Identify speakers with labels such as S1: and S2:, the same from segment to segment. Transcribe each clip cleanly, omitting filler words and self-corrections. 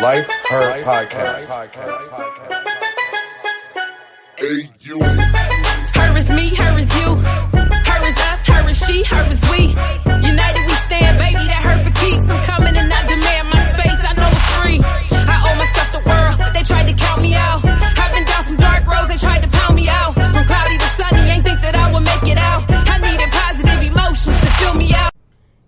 S1: Life Her Podcast.
S2: Hey, you.
S3: Her is me, her is you. Her is us, her is she, her is we. United we stand, baby, that hurt for keeps. I'm coming and I demand my space, I know it's free. I owe myself the world, they tried to count me out. I've been down some dark roads, they tried to pound me out. From cloudy to sunny, ain't think that I would make it out. I needed positive emotions to fill me out.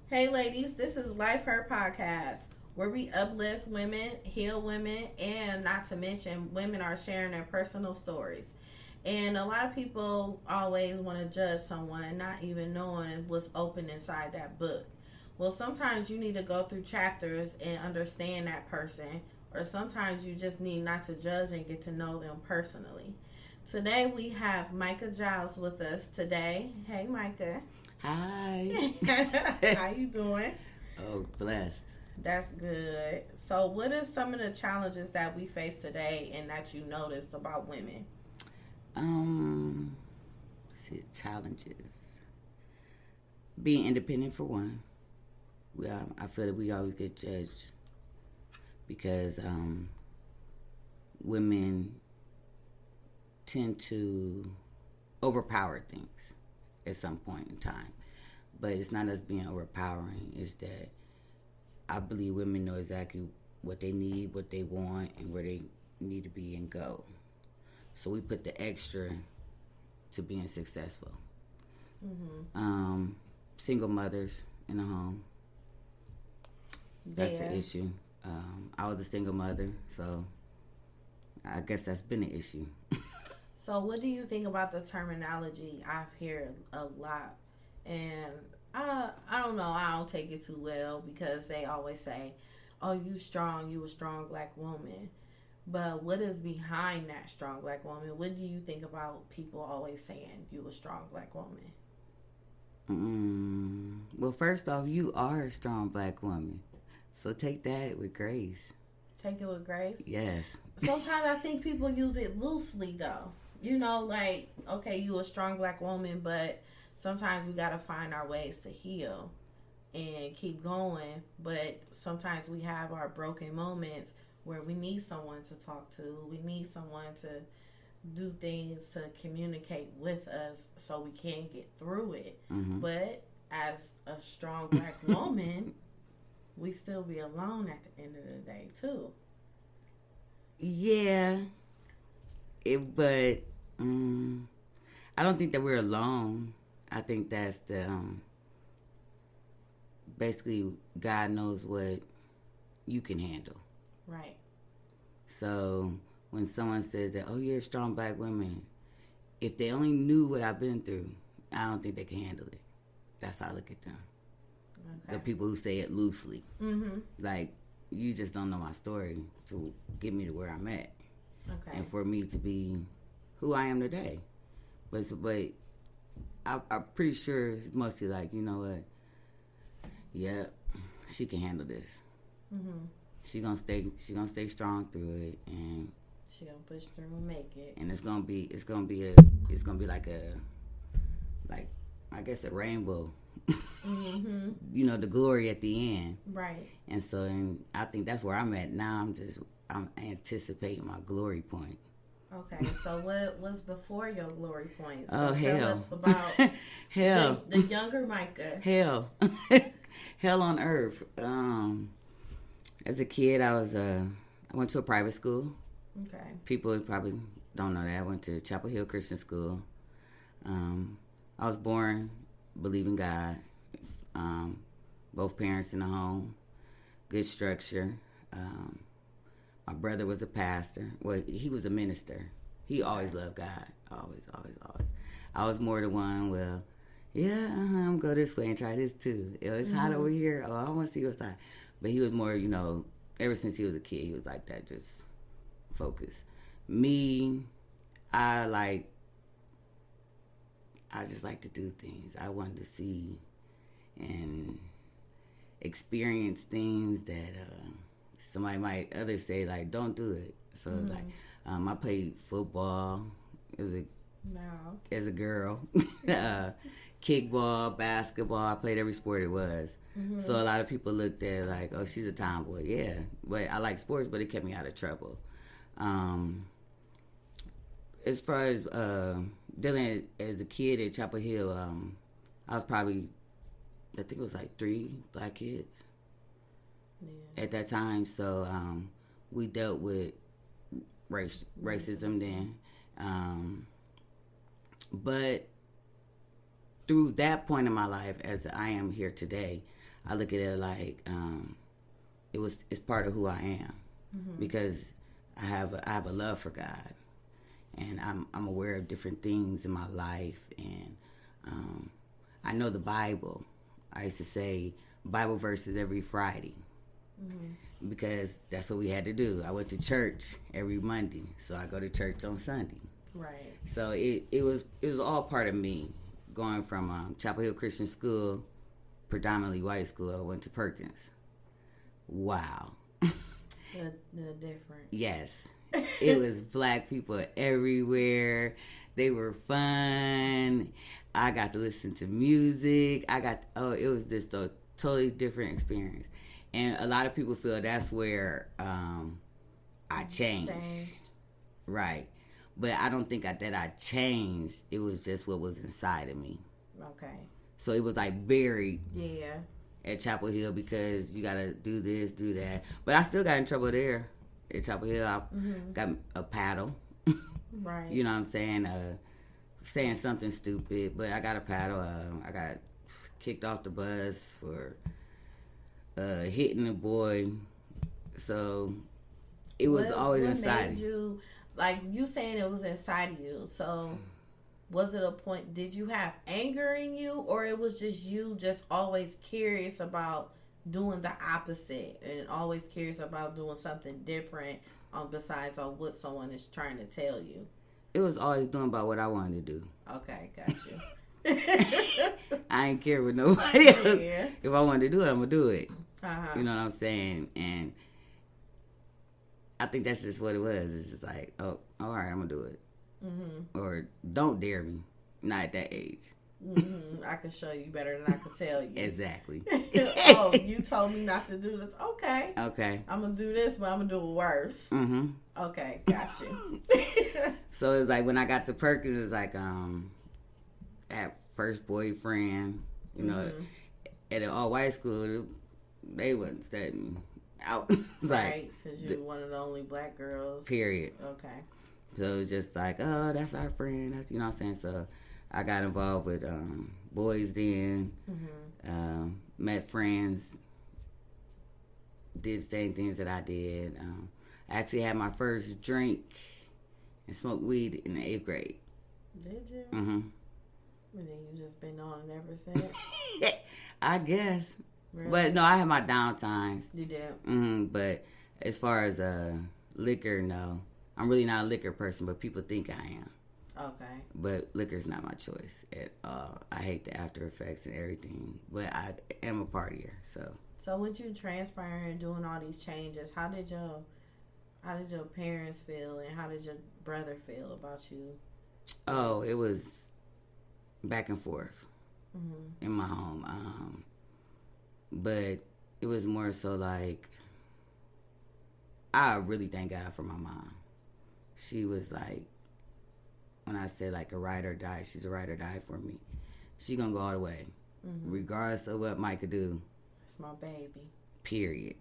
S4: Hey ladies, this is Life Her Podcast, where we uplift women, heal women, and not to mention women are sharing their personal stories. And a lot of people always want to judge someone, not even knowing what's open inside that book. Well, sometimes you need to go through chapters and understand that person, or sometimes you just need not to judge and get to know them personally. Today we have Micah Giles with us today. Hey, Micah.
S5: Hi.
S4: How you doing?
S5: Oh, blessed.
S4: That's good. So what are some of the challenges that we face today and that you noticed about women?
S5: Challenges. Being independent for one. I feel that we always get judged because women tend to overpower things at some point in time. But it's not us being overpowering. It's that I believe women know exactly what they need, what they want, and where they need to be and go. So we put the extra to being successful. Mm-hmm. Single mothers in the home. That's the issue. I was a single mother, so I guess that's been an issue.
S4: So what do you think about the terminology? I've heard a lot, and I don't know. I don't take it too well because they always say, "Oh, you a strong black woman." But what is behind that strong black woman? What do you think about people always saying you a strong black woman?
S5: Well, first off, you are a strong black woman, so take that with grace.
S4: Take it with grace?
S5: Yes.
S4: Sometimes I think people use it loosely, though. You know, like, okay, you a strong black woman, but sometimes we got to find our ways to heal and keep going. But sometimes we have our broken moments where we need someone to talk to. We need someone to do things to communicate with us so we can get through it. Mm-hmm. But as a strong black woman, we still be alone at the end of the day, too.
S5: Yeah. But I don't think that we're alone. I think that's the basically God knows what you can handle.
S4: Right.
S5: So when someone says that, oh, you're a strong black woman, if they only knew what I've been through, I don't think they can handle it. That's how I look at them. Okay. The people who say it loosely. Mm-hmm. Like, you just don't know my story to get me to where I'm at. Okay. And for me to be who I am today. But I'm pretty sure it's mostly like, you know what? Yeah, she can handle this. Mm-hmm. She gonna stay strong through it, and
S4: she gonna push through and make it.
S5: And it's gonna be like I guess a rainbow. Mm-hmm. You know, the glory at the end.
S4: Right.
S5: And so I think that's where I'm at now. I'm anticipating my glory point.
S4: Okay, so what was before your glory point?
S5: So
S4: tell us about
S5: hell.
S4: The younger Micah.
S5: Hell. Hell on earth. As a kid, I went to a private school.
S4: Okay.
S5: People probably don't know that. I went to Chapel Hill Christian School. I was born believing God. Both parents in the home. Good structure. My brother was a pastor. Well, he was a minister. He always loved God. Always. I was more the one, well, yeah, I'm going to go this way and try this too. It's hot over here. Oh, I want to see what's hot. But he was more, you know, ever since he was a kid, he was like that, just focused. Me, I just like to do things. I wanted to see and experience things that somebody might others say, like, don't do it. So it's like, I played football as a girl. kickball, basketball. I played every sport it was. So a lot of people looked at it like, oh, she's a tomboy. Yeah, but I like sports, but it kept me out of trouble. As far as dealing as a kid at Chapel Hill, I was probably, I think it was like 3 black kids at that time. So we dealt with racism then. But through that point in my life, as I am here today, I look at it like it's part of who I am, because I have a love for God, and I'm aware of different things in my life, and I know the Bible. I used to say Bible verses every Friday because that's what we had to do. I went to church every Monday, so I go to church on Sunday.
S4: Right.
S5: So it was all part of me. Going from Chapel Hill Christian School, predominantly white school, I went to Perkins. Wow.
S4: The difference.
S5: Yes. It was black people everywhere. They were fun. I got to listen to music. It was just a totally different experience. And a lot of people feel that's where I changed. Right. But I don't think that I changed. It was just what was inside of me.
S4: Okay.
S5: So it was like buried.
S4: Yeah.
S5: At Chapel Hill, because you got to do this, do that. But I still got in trouble there at Chapel Hill. I got a paddle.
S4: Right.
S5: You know what I'm saying? Saying something stupid. But I got a paddle. I got kicked off the bus for hitting a boy. So it was always inside.
S4: Made you, like you saying it was inside of you. So was it a point, did you have anger in you, or it was just you just always curious about doing the opposite and always curious about doing something different besides on what someone is trying to tell you?
S5: It was always doing about what I wanted to do.
S4: Okay, got you.
S5: I ain't care with nobody else.
S4: Yeah.
S5: If I wanted to do it, I'm going to do it.
S4: Uh-huh.
S5: You know what I'm saying? And I think that's just what it was. It's just like, oh, all right, I'm going to do it. Or don't dare me. Not at that age.
S4: I can show you better than I can tell you.
S5: Exactly.
S4: Oh, you told me not to do this. Okay. I'm going to do this, but I'm going to do it worse. Okay, got you.
S5: So it's like when I got to Perkins, it's like at first boyfriend, you know, at an all-white school, they wasn't studying out.
S4: Right, because you're one of the only black girls.
S5: Period.
S4: Okay.
S5: So it was just like, oh, that's our friend. That's, you know what I'm saying? So I got involved with boys then, met friends, did the same things that I did. I actually had my first drink and smoked weed in the 8th grade.
S4: Did you?
S5: And
S4: then you just been on it ever since?
S5: I guess.
S4: Really?
S5: But no, I had my down times.
S4: You did?
S5: But as far as liquor, no. I'm really not a liquor person, but people think I am.
S4: Okay.
S5: But liquor's not my choice at all. I hate the after effects and everything, but I am a partier, so.
S4: So with you transpiring and doing all these changes, how did your parents feel, and how did your brother feel about you?
S5: Oh, it was back and forth in my home. But it was more so like, I really thank God for my mom. She was like, when I say like a ride or die, she's a ride or die for me. She gonna go all the way, regardless of what Micah do.
S4: That's my baby.
S5: Period.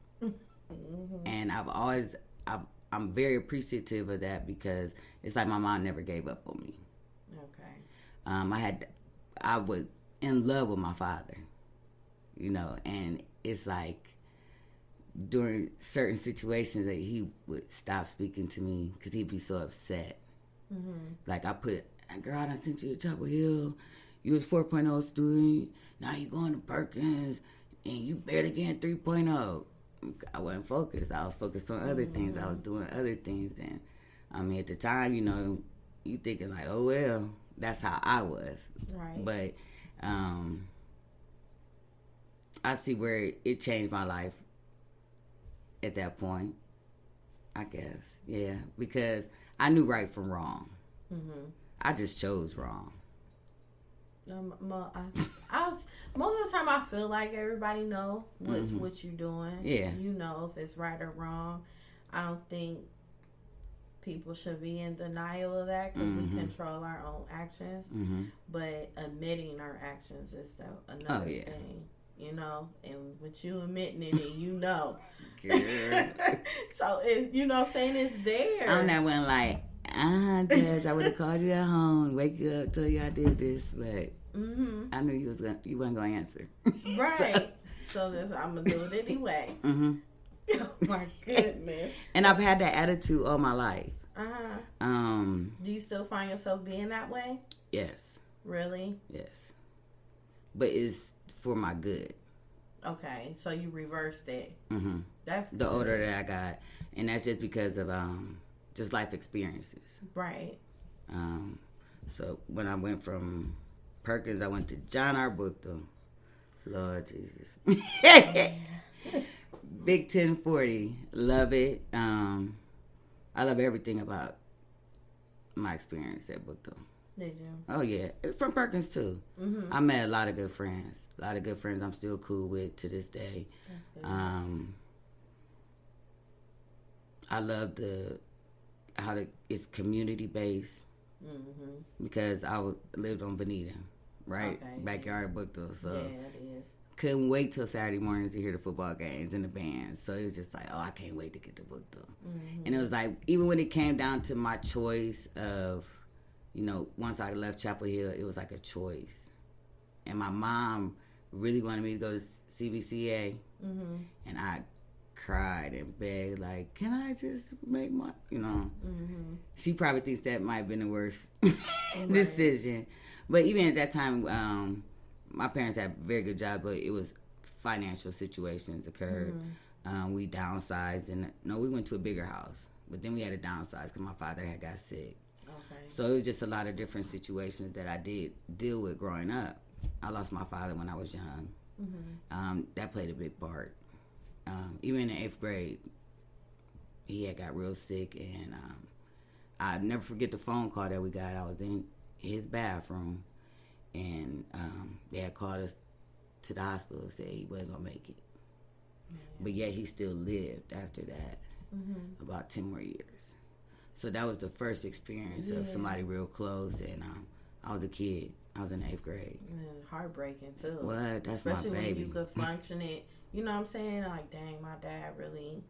S5: And I'm very appreciative of that, because it's like my mom never gave up on me.
S4: Okay.
S5: I was in love with my father, you know, and it's like during certain situations that he would stop speaking to me because he'd be so upset. Like girl, I sent you to Chapel Hill. You was 4.0 student. Now you going to Perkins and you barely getting 3.0. I wasn't focused. I was focused on other things. I was doing other things. And I mean, at the time, you know, you thinking like, oh, well, that's how I was.
S4: Right.
S5: But I see where it changed my life at that point, I guess. Yeah, because I knew right from wrong. I just chose wrong.
S4: Most of the time I feel like everybody know what you're doing.
S5: Yeah.
S4: You know if it's right or wrong. I don't think people should be in denial of that because we control our own actions. But admitting our actions is another thing. You know, and with you admitting it, and you know. So, you know what I'm saying? It's there.
S5: I'm not one like, Judge, I would have called you at home, wake you up, tell you I did this, but I knew you wasn't going to answer.
S4: Right. So I'm going to do it anyway. Oh, my goodness.
S5: And I've had that attitude all my life.
S4: Do you still find yourself being that way?
S5: Yes.
S4: Really?
S5: Yes. But it's for my good.
S4: Okay, so you reversed it. That's good.
S5: The older that I got, and that's just because of just life experiences.
S4: Right.
S5: So when I went from Perkins, I went to John R. Bookto. Lord Jesus. Big 1040. Love it. I love everything about my experience at Bookto.
S4: Did you?
S5: Oh, yeah. From Perkins, too. I met a lot of good friends. A lot of good friends I'm still cool with to this day.
S4: That's good.
S5: I love it's community-based because I lived on Veneta, right?
S4: Okay.
S5: Backyard of Bookto. So
S4: yeah, it is.
S5: couldn't wait till Saturday mornings to hear the football games and the bands. So it was just like, oh, I can't wait to get to Bookto. And it was like, even when it came down to my choice of, you know, once I left Chapel Hill, it was like a choice. And my mom really wanted me to go to CBCA. And I cried and begged, like, can I just make my, you know. She probably thinks that might have been the worst decision. But even at that time, my parents had a very good job, but it was financial situations occurred. We downsized. And we went to a bigger house. But then we had to downsize because my father had got sick. So it was just a lot of different situations that I did deal with growing up. I lost my father when I was young. That played a big part. Even in the 8th grade, he had got real sick, and I'll never forget the phone call that we got. I was in his bathroom, and they had called us to the hospital and said he wasn't going to make it. But yet he still lived after that, about 10 more years. So that was the first experience of somebody real close, and I was a kid. I was in the 8th grade.
S4: Heartbreaking, too.
S5: What? That's
S4: especially
S5: my baby.
S4: When you could function it. You know what I'm saying? Like, dang, my dad really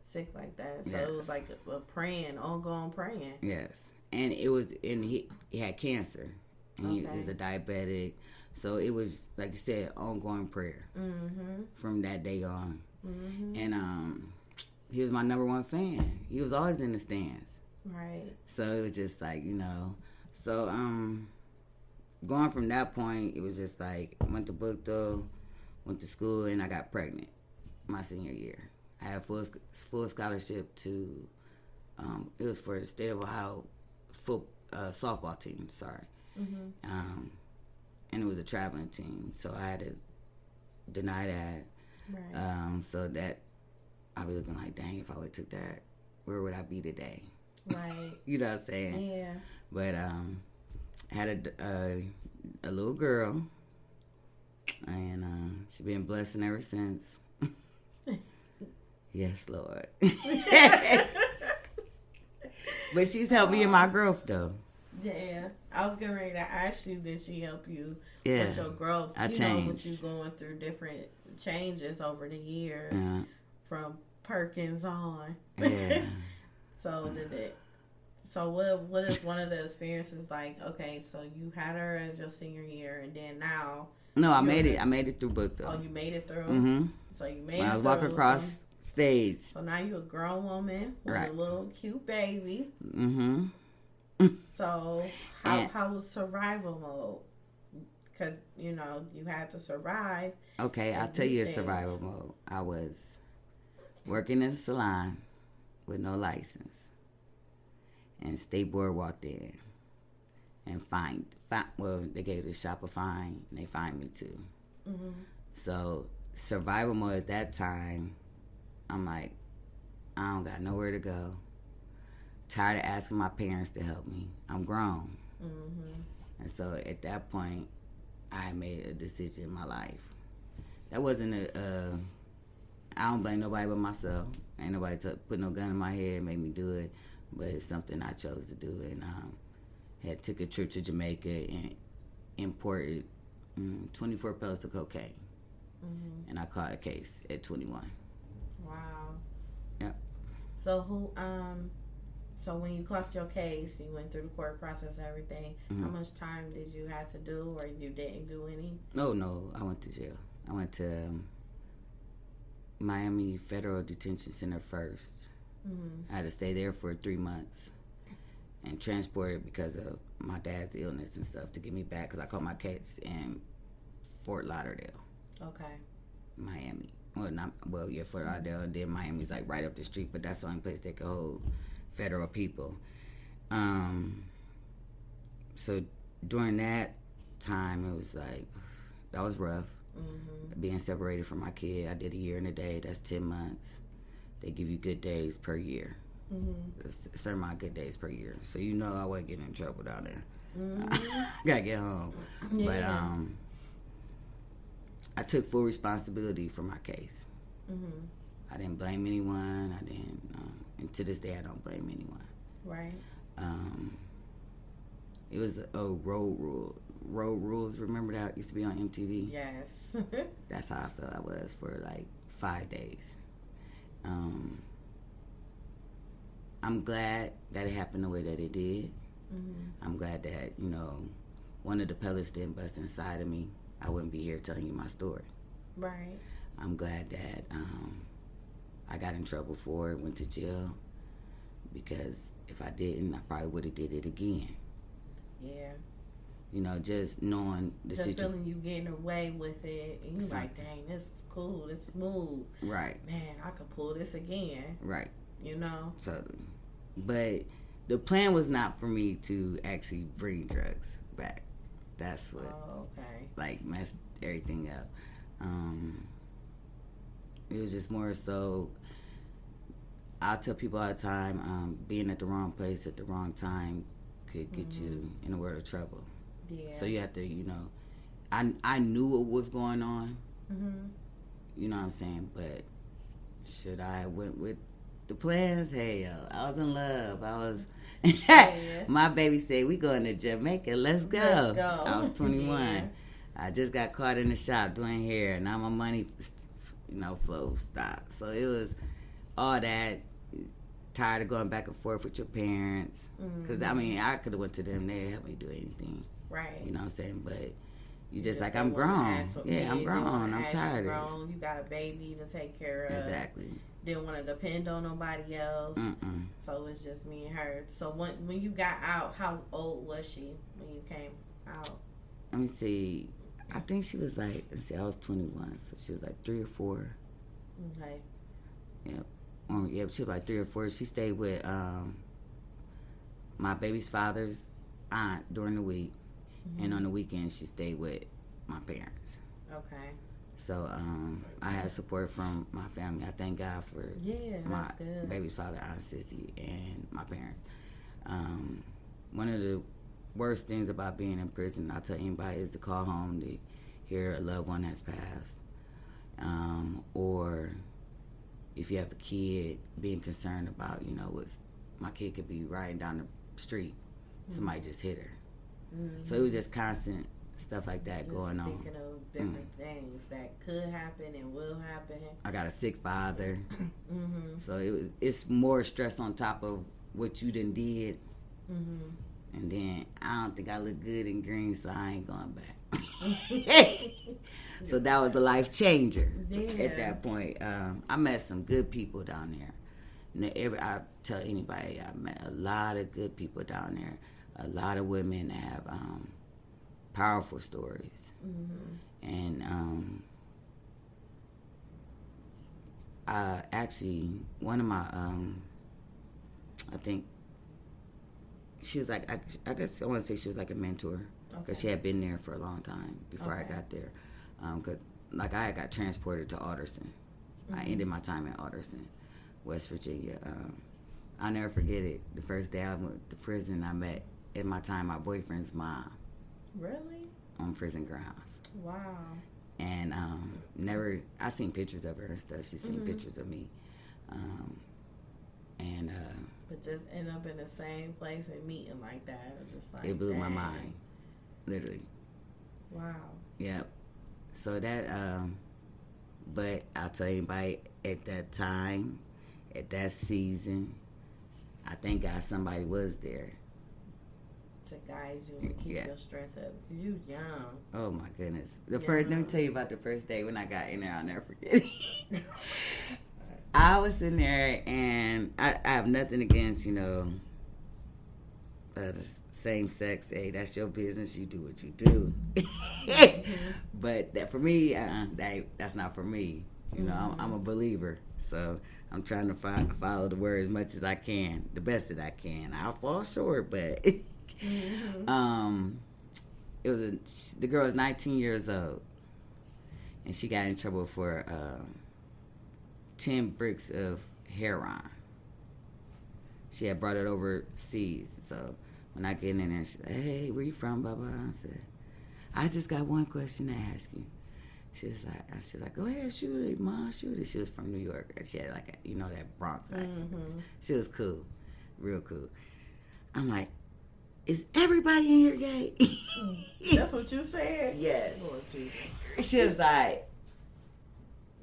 S4: sick like that. So it was like a praying, ongoing praying.
S5: Yes. And it was, and he had cancer. And he was a diabetic. So it was, like you said, ongoing prayer from that day on. And he was my number one fan. He was always in the stands.
S4: Right.
S5: So it was just like, you know. So going from that point, it was just like, went to Bookto, went to school, and I got pregnant my senior year. I had full scholarship to, it was for the State of Ohio softball team, and it was a traveling team, so I had to deny that. Right. So that, I was looking like, dang, if I would have took that, where would I be today?
S4: Right.
S5: You know what I'm saying?
S4: Yeah.
S5: But I had a little girl, and she's been blessing ever since. Yes, Lord. But she's helped me in my growth, though.
S4: Yeah. I was getting ready to ask you, did she help you
S5: with
S4: your growth?
S5: I changed.
S4: What you going through different changes over the years from Perkins on.
S5: Yeah.
S4: So what is one of the experiences like? Okay, so you had her as your senior year, and then now.
S5: No, I made it through Bookto.
S4: Oh, you made it through.
S5: Mm-hmm.
S4: So you made
S5: when
S4: it.
S5: I was walking across stage.
S4: So now you're a grown woman with a little cute baby.
S5: Mm-hmm.
S4: So how was survival mode? Because you had to survive.
S5: Okay, I'll tell you a survival mode. I was working in a salon with no license. And State Board walked in and they gave the shop a fine, and they fined me too. So survival mode at that time, I'm like, I don't got nowhere to go. Tired of asking my parents to help me. I'm grown. And so at that point, I made a decision in my life. That wasn't I don't blame nobody but myself. Ain't nobody put no gun in my head, made me do it. But it's something I chose to do. And had took a trip to Jamaica and imported 24 pellets of cocaine. Mm-hmm. And I caught a case at 21.
S4: Wow.
S5: Yep.
S4: So when you caught your case, you went through the court process and everything.
S5: Mm-hmm.
S4: How much time did you have to do, or you didn't do any?
S5: No, I went to jail. I went to Miami Federal Detention Center first. Mm-hmm. I had to stay there for 3 months and transported because of my dad's illness and stuff to get me back, because I caught my case in Fort Lauderdale.
S4: Okay.
S5: Miami. Fort Lauderdale, and then Miami's like right up the street, but that's the only place they could hold federal people. So during that time, it was like, that was rough. Mm-hmm. Being separated from my kid. I did a year and a day. That's 10 months. They give you good days per year. Mm-hmm. A certain amount of good days per year. So you know I wasn't getting in trouble down there. Mm-hmm. Gotta get home. Yeah. But I took full responsibility for my case. Mm-hmm. I didn't blame anyone. I didn't, and to this day I don't blame anyone.
S4: Right.
S5: It was road rules. Remember that used to be on MTV?
S4: Yes. That's
S5: how I felt I was for like 5 days. I'm glad that it happened the way that it did. Mm-hmm. I'm glad that, one of the pellets didn't bust inside of me. I wouldn't be here telling you my story.
S4: Right.
S5: I'm glad that I got in trouble for it, went to jail, because if I didn't, I probably would have did it again.
S4: Yeah.
S5: Just knowing the situation.
S4: Feeling you getting away with it, and you're like, dang, this cool, this smooth.
S5: Right.
S4: Man, I could pull this again.
S5: Right.
S4: Totally.
S5: But the plan was not for me to actually bring drugs back. That's what, messed everything up. It was just more so, I tell people all the time, being at the wrong place at the wrong time could get you in a world of trouble. Yeah. So you have to, I knew what was going on. Mm-hmm. You know what I'm saying? But should I have went with the plans? Hell, I was in love. I was... My baby said, we going to Jamaica. Let's go. I was 21. Yeah. I just got caught in the shop doing hair. Now my money, flow stopped. So it was all that. Tired of going back and forth with your parents. Because, I could have went to them. They helped me do anything.
S4: Right.
S5: You know what I'm saying? But you just like, I'm grown. Yeah, I'm grown. I'm tired of this.
S4: You got a baby to take care of.
S5: Exactly.
S4: Didn't want to depend on nobody else. Mm-mm. So it was just me and her. So when you got out, how old was she when you came out?
S5: Let me see. I think she was like, I was 21. So she was like 3 or 4.
S4: Okay.
S5: Yep. Yeah, she was like 3 or 4. She stayed with my baby's father's aunt during the week. Mm-hmm. And on the weekends, she stayed with my parents.
S4: Okay.
S5: So I had support from my family. I thank God for my baby's father, Aunt Sissy, and my parents. One of the worst things about being in prison, I'll tell anybody, is to call home to hear a loved one has passed. Or if you have a kid, being concerned about, my kid could be riding down the street. Mm-hmm. Somebody just hit her. Mm-hmm. So it was just constant stuff like that going on.
S4: Thinking of different things that could happen and will happen.
S5: I got a sick father. Mm-hmm. So it's more stress on top of what you done did. Mm-hmm. And then I don't think I look good in green, so I ain't going back. So that was a life changer at that point. I met some good people down there. I tell anybody, I met a lot of good people down there. A lot of women that have powerful stories. Mm-hmm. And actually, one of my, I think, she was like, I guess I want to say she was like a mentor, because she had been there for a long time before I got there. Because I got transported to Alderson. Mm-hmm. I ended my time in Alderson, West Virginia. I'll never forget it. The first day I went to prison, I met, at my time, my boyfriend's mom.
S4: Really?
S5: on prison grounds.
S4: Wow.
S5: And I seen pictures of her and stuff. She seen pictures of me.
S4: But just end up in the same place and meeting like that. It was just like,
S5: it blew my
S4: dang.
S5: mind. Literally.
S4: Wow.
S5: Yep. So that, but I'll tell anybody at that time, at that season, I thank God somebody was there.
S4: To guide you and keep your strength up. You young.
S5: Oh my goodness. Let me tell you about the first day when I got in there. I'll never forget it. I was in there, and I have nothing against, the same sex. Hey, that's your business. You do what you do. But that for me, that's not for me. I'm a believer, so I'm trying to follow the word as much as I can, the best that I can. I'll fall short, but it was the girl was 19 years old, and she got in trouble for 10 bricks of heroin. She had brought it overseas. So when I get in there, she's like, hey, where you from, blah, blah. I said, I just got one question to ask you. She was like, go ahead, shoot it, Ma, shoot it. She was from New York. She had that Bronx accent. She was cool, real cool. I'm like, is everybody in here gay?
S4: That's what you said?
S5: Yes.
S4: Lord Jesus.
S5: She was like,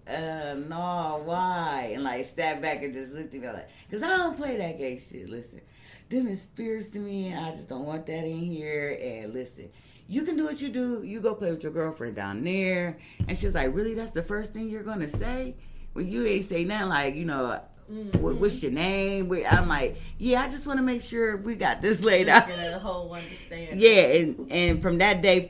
S5: no, why? And sat back and just looked at me like, because I don't play that gay shit. Listen, them is spirits to me. I just don't want that in here. And listen, you can do what you do. You go play with your girlfriend down there. And she was like, really? That's the first thing you're going to say? Well, you ain't say nothing what's your name? I'm like, yeah, I just want to make sure we got this laid out.
S4: Get a whole understanding.
S5: Yeah, and from that day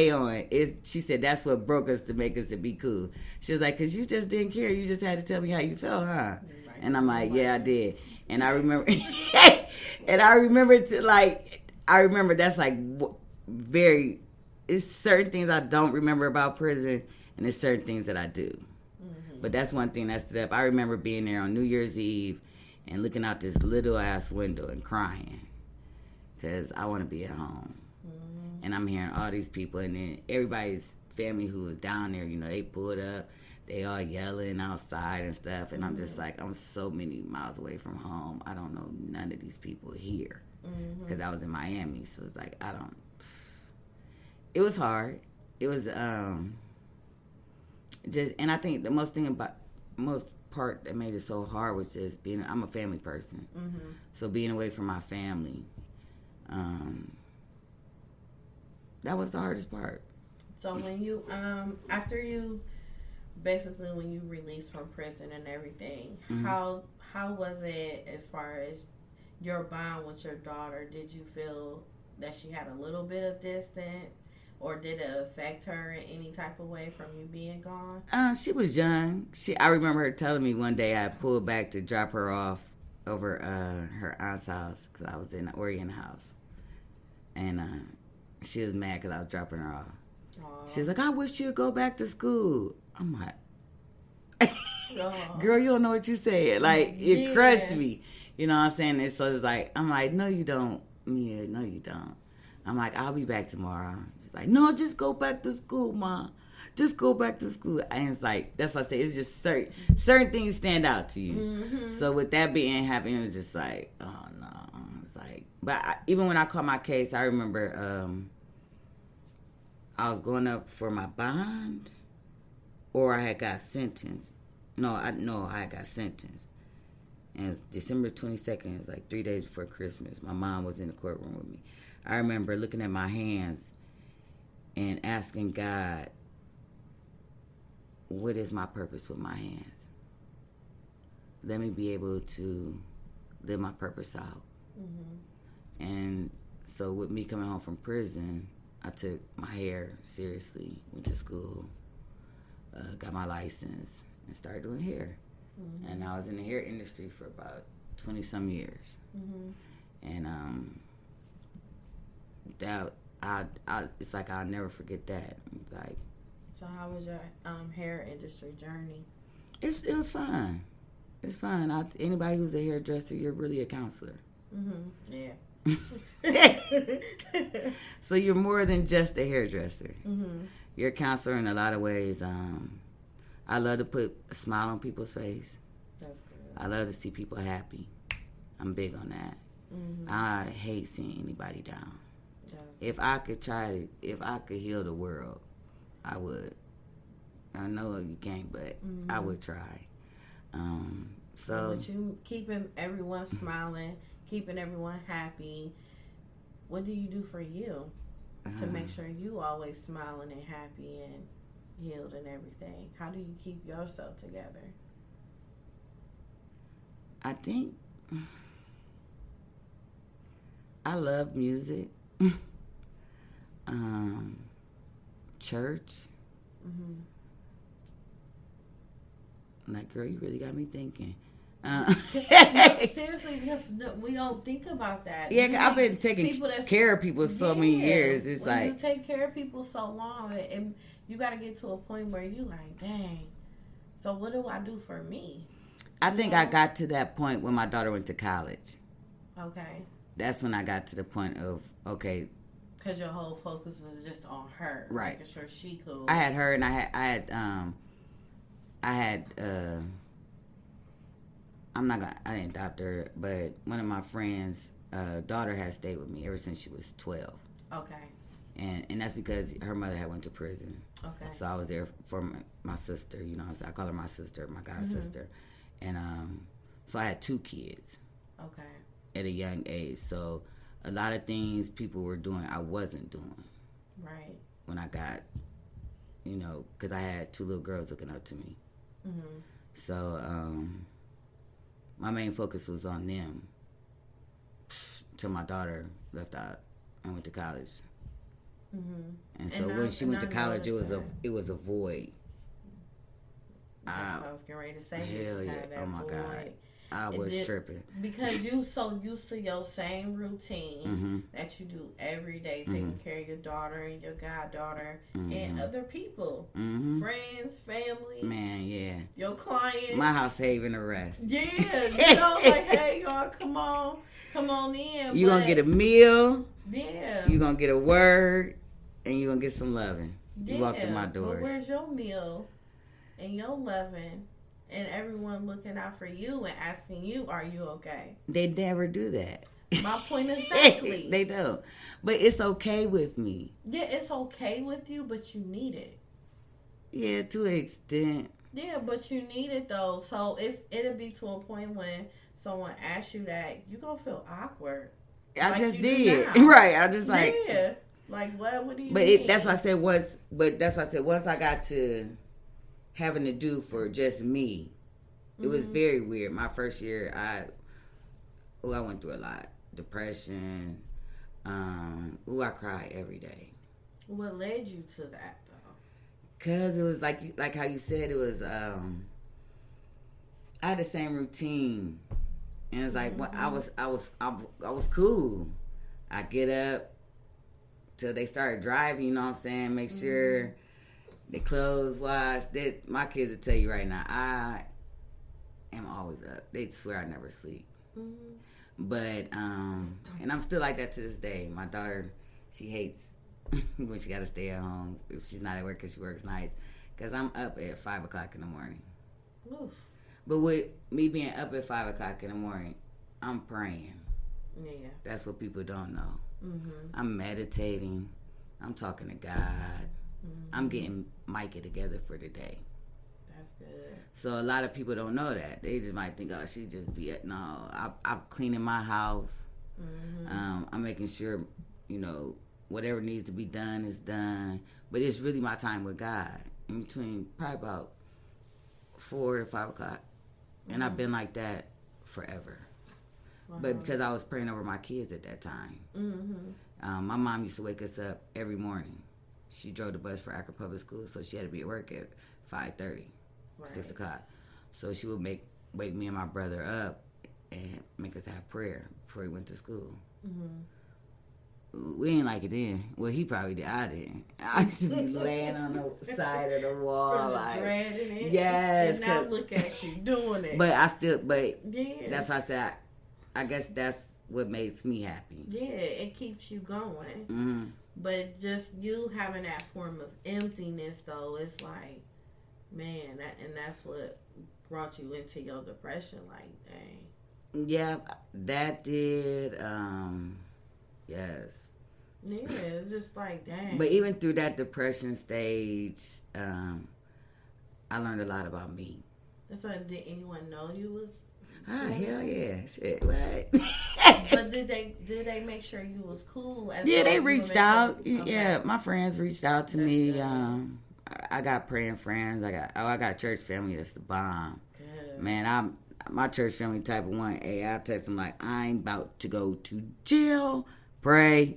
S5: on, she said that's what broke us to make us to be cool. She was like, because you just didn't care. You just had to tell me how you felt, huh? And I'm like, yeah, I did. And I remember, that's it's certain things I don't remember about prison, and there's certain things that I do. But that's one thing that stood up. I remember being there on New Year's Eve and looking out this little ass window and crying because I want to be at home. And I'm hearing all these people, and then everybody's family who was down there, they pulled up. They all yelling outside and stuff. And I'm just like, I'm so many miles away from home. I don't know none of these people here because I was in Miami. So it's like, it was hard. It was, and I think the most part that made it so hard was just I'm a family person. So being away from my family, that was the hardest part.
S4: So when you, when you released from prison and everything, how was it as far as your bond with your daughter? Did you feel that she had a little bit of distance? Or did it affect her in any type of way from you being gone?
S5: She was young. I remember her telling me one day I pulled back to drop her off over her aunt's house because I was in the Orient house. And she was mad because I was dropping her off. Aww. She was like, I wish you'd go back to school. I'm like, girl, you don't know what you said. It crushed me. You know what I'm saying? And so it's like, I'm like, no, you don't. Mia, no, you don't. I'm like, I'll be back tomorrow. She's like, no, just go back to school, Ma. Just go back to school. And it's like, that's what I say. It's just certain things stand out to you. So with that being happening, it was just like, oh, no. It's like, but even when I caught my case, I remember I was going up for my bond or I had got sentenced. I had got sentenced. And it's December 22nd. It was like 3 days before Christmas. My mom was in the courtroom with me. I remember looking at my hands and asking God, what is my purpose with my hands? Let me be able to live my purpose out. And so with me coming home from prison, I took my hair seriously, went to school, got my license, and started doing hair. And I was in the hair industry for about 20-some years. And it's like I'll never forget that. It's like,
S4: so how was your hair industry journey?
S5: It was fun. It's fun. Anybody who's a hairdresser, you're really a counselor.
S4: Yeah.
S5: So you're more than just a hairdresser.
S4: Mm-hmm.
S5: You're a counselor in a lot of ways. I love to put a smile on people's face.
S4: That's good.
S5: I love to see people happy. I'm big on that.
S4: Mm-hmm.
S5: I hate seeing anybody down. If I could heal the world, I would. I know you can't, but I would try. So
S4: but you keeping everyone smiling, keeping everyone happy. What do you do for you to make sure you always smiling and happy and healed and everything? How do you keep yourself together?
S5: I think I love music. Church.
S4: Mm-hmm.
S5: Like, girl, you really got me thinking.
S4: No, seriously, because we don't think about that.
S5: Yeah, I've been taking care of people so many years. It's
S4: when
S5: like
S4: you take care of people so long, and you got to get to a point where you like, dang. So what do I do for me?
S5: I think I got to that point when my daughter went to college.
S4: Okay.
S5: That's when I got to the point of okay. Because
S4: your whole focus is just on her,
S5: right?
S4: Making sure she cool.
S5: I had her, and I didn't adopt her, but one of my friends' daughter has stayed with me ever since she was 12.
S4: Okay.
S5: And that's because her mother had went to prison.
S4: Okay.
S5: So I was there for my sister, you know. So I call her my sister, my god sister. And so I had 2 kids.
S4: Okay.
S5: At a young age. So a lot of things people were doing, I wasn't doing.
S4: Right.
S5: When I got, you know, because I had 2 little girls looking up to me. Mm-hmm. So my main focus was on them till my daughter left out and went to college. Mm-hmm. And so when she went to college, it was a void.
S4: That's what I was getting ready to say.
S5: Hell yeah! Oh my God. I was tripping.
S4: Because you so used to your same routine that you do every day, taking care of your daughter and your goddaughter and other people, friends, family.
S5: Man, yeah.
S4: Your clients.
S5: My house haven to rest.
S4: Yeah, you know, like, hey, y'all, come on in.
S5: You gonna get a meal.
S4: Yeah.
S5: You gonna get a word, and you gonna get some loving. You walk through my doors.
S4: But where's your meal and your loving? And everyone looking out for you and asking you, are you okay?
S5: They never do that.
S4: My point exactly.
S5: They don't. But it's okay with me.
S4: Yeah, it's okay with you, but you need it.
S5: Yeah, to an extent.
S4: Yeah, but you need it though. So it'll be to a point when someone asks you that, you're going to feel awkward.
S5: I
S4: like
S5: just did. Right. I just like.
S4: Yeah. Like, what do you
S5: mean?
S4: mean?
S5: That's why I said once I got to having to do for just me, it was very weird. My first year, I went through a lot. Depression. I cried every day.
S4: What led you to that, though?
S5: Because it was like how you said, it was, I had the same routine. And it's like, I was cool. I get up till they started driving, you know what I'm saying? Make sure the clothes washed. My kids will tell you right now, I am always up. They swear I never sleep. But, and I'm still like that to this day. My daughter, she hates when she got to stay at home if she's not at work because she works nights. Because I'm up at 5 o'clock in the morning.
S4: Oof.
S5: But with me being up at 5 o'clock in the morning, I'm praying.
S4: Yeah.
S5: That's what people don't know. I'm meditating. I'm talking to God. I'm getting Micah together for the day.
S4: That's good.
S5: So a lot of people don't know that. They just might think, oh, she just be at... No, I'm cleaning my house. I'm making sure, you know, whatever needs to be done is done. But it's really my time with God. In between probably about 4 to 5 o'clock. And I've been like that forever. Wow. But because I was praying over my kids at that time. My mom used to wake us up every morning. She drove the bus for Akron Public School, so she had to be at work at 5:30, 6 o'clock. So she would wake me and my brother up and make us have prayer before we went to school. We ain't like it then. Well, he probably did. I didn't. I used to be laying on the side of the wall.
S4: Like, dreading it.
S5: Yes.
S4: And now look at you doing it.
S5: But
S4: yeah.
S5: that's why I said, I guess that's what makes me happy.
S4: Yeah, it keeps you going. But just you having that form of emptiness, though, it's like, man, and that's what brought you into your depression. Like, dang.
S5: Yeah, that did. Yes.
S4: Yeah, it's just like, dang.
S5: But even through that depression stage, I learned a lot about me.
S4: So did anyone know you was?
S5: Hell yeah, shit, what?
S4: But did they make sure you was cool?
S5: Yeah, they reached out.
S4: Okay.
S5: Yeah, my friends reached out to me.
S4: Good.
S5: I got praying friends. I got a church family that's the bomb.
S4: Good.
S5: Man, my church family type of one. Hey, I text them like, I'm about to go to jail. Pray.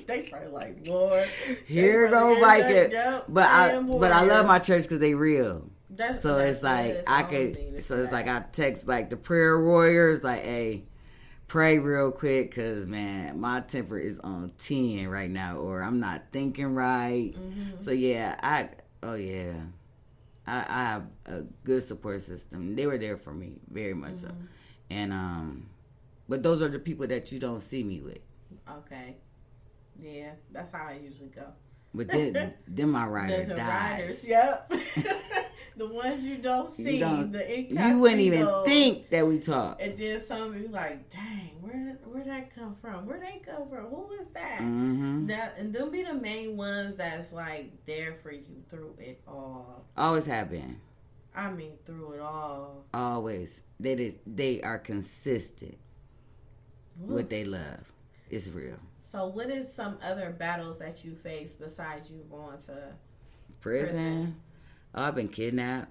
S4: They probably like, Lord,
S5: Here go Micah.
S4: Yep,
S5: But I love my church because they real. So it's like I text like the prayer warriors like, hey, pray real quick because man, my temper is on 10 right now, or I'm not thinking right. So yeah, I have a good support system. They were there for me very much so, and but those are the people that you don't see me with.
S4: Okay, yeah, that's how I usually go.
S5: But then my rider dies.
S4: Yep. The ones you don't see,
S5: you wouldn't even think that we talk.
S4: And then some you like, dang, where that come from? Where they come from? Who is that? That and they'll be the main ones that's like there for you through it all.
S5: Always have been.
S4: I mean, through it all.
S5: Always. They are consistent. What they love. It's real.
S4: So, what is some other battles that you face besides you going to
S5: prison? Oh, I've been kidnapped.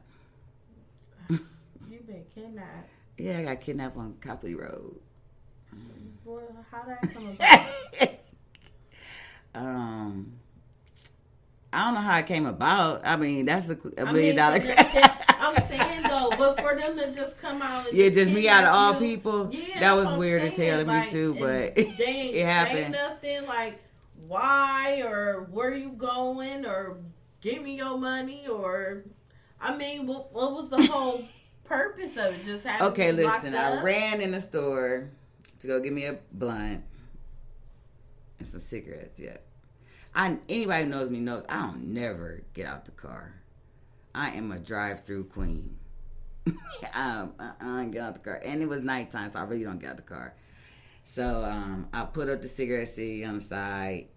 S4: You've been kidnapped?
S5: Yeah, I got kidnapped on Copley Road.
S4: Boy, how did that come about?
S5: I don't know how it came about. I mean, that's a $1 million.
S4: I'm saying though, but for them to just come out and
S5: just me out of all people,
S4: yeah,
S5: that was weird as hell to me too. But
S4: they ain't
S5: it happened.
S4: say nothing like why or where you going or give me your money or I mean, what was the whole purpose of it? Just having
S5: okay, listen.
S4: I
S5: ran in the store to go get me a blunt and some cigarettes. Yeah. Anybody who knows me knows I don't never get out the car. I am a drive-through queen. I don't get out the car. And it was nighttime, so I really don't get out the car. So I put up the cigarette seat on the side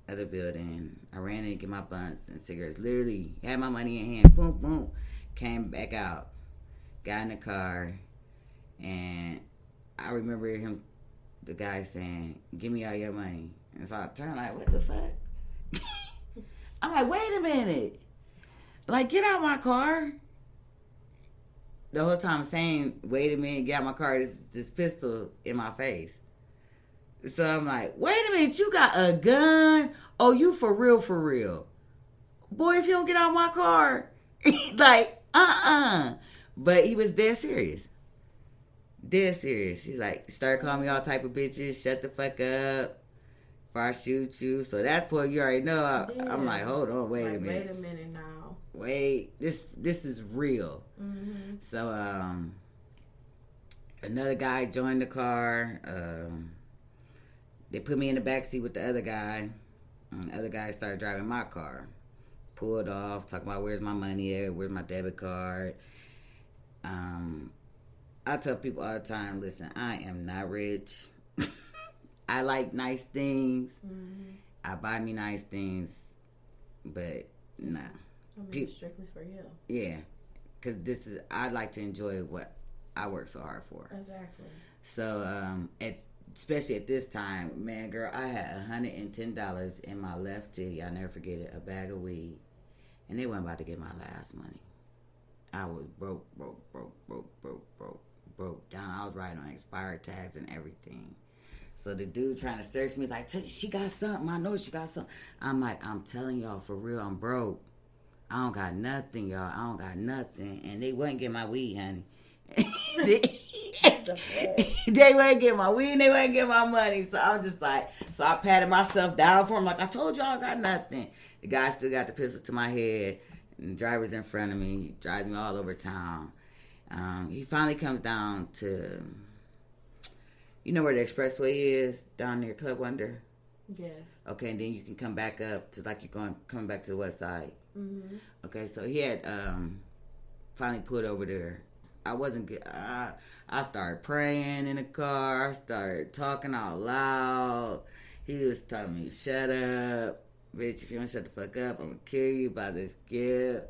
S5: of the building. I ran in to get my blunts and cigarettes. Literally had my money in hand. Boom, boom. Came back out. Got in the car. And I remember the guy saying, give me all your money. And so I turned like, what the fuck? I'm like, wait a minute. Like, get out my car. The whole time saying, wait a minute, get out my car, this pistol in my face. So I'm like, wait a minute, you got a gun? Oh, you for real, for real. Boy, if you don't get out my car. Like, But he was dead serious. Dead serious. He's like, started calling me all type of bitches, shut the fuck up. Before I shoot you. So that point, you already know. I'm like, hold on, wait a minute.
S4: Wait a minute now.
S5: Wait, this is real. So another guy joined the car. They put me in the back seat with the other guy. The other guy started driving my car. Pulled off, talking about where's my money at, where's my debit card. I tell people all the time, listen, I am not rich. I like nice things. I buy me nice things, but nah.
S4: I mean, strictly for you.
S5: Yeah, because I like to enjoy what I work so hard for.
S4: Exactly.
S5: So, especially at this time, man, girl, I had $110 in my left titty. I'll never forget it. A bag of weed, and they weren't about to get my last money. I was broke down. I was riding on expired tags and everything. So the dude trying to search me like, she got something. I know she got something. I'm like, I'm telling y'all for real, I'm broke. I don't got nothing, y'all. I don't got nothing. And they wouldn't get my weed, honey. They wouldn't get my weed. They wouldn't get my money. So I'm just like, so I patted myself down for him. Like, I told y'all I got nothing. The guy still got the pistol to my head. And the driver's in front of me. He drives me all over town. He finally comes down to You know where the expressway is down near Club Wonder?
S4: Yes.
S5: Okay, and then you can come back up to like you're coming back to the west side.
S4: Mm-hmm.
S5: Okay, so he had finally pulled over there. I wasn't good. I started praying in the car. I started talking out loud. He was telling me, "Shut up, bitch! If you don't shut the fuck up, I'm gonna kill you by this gift."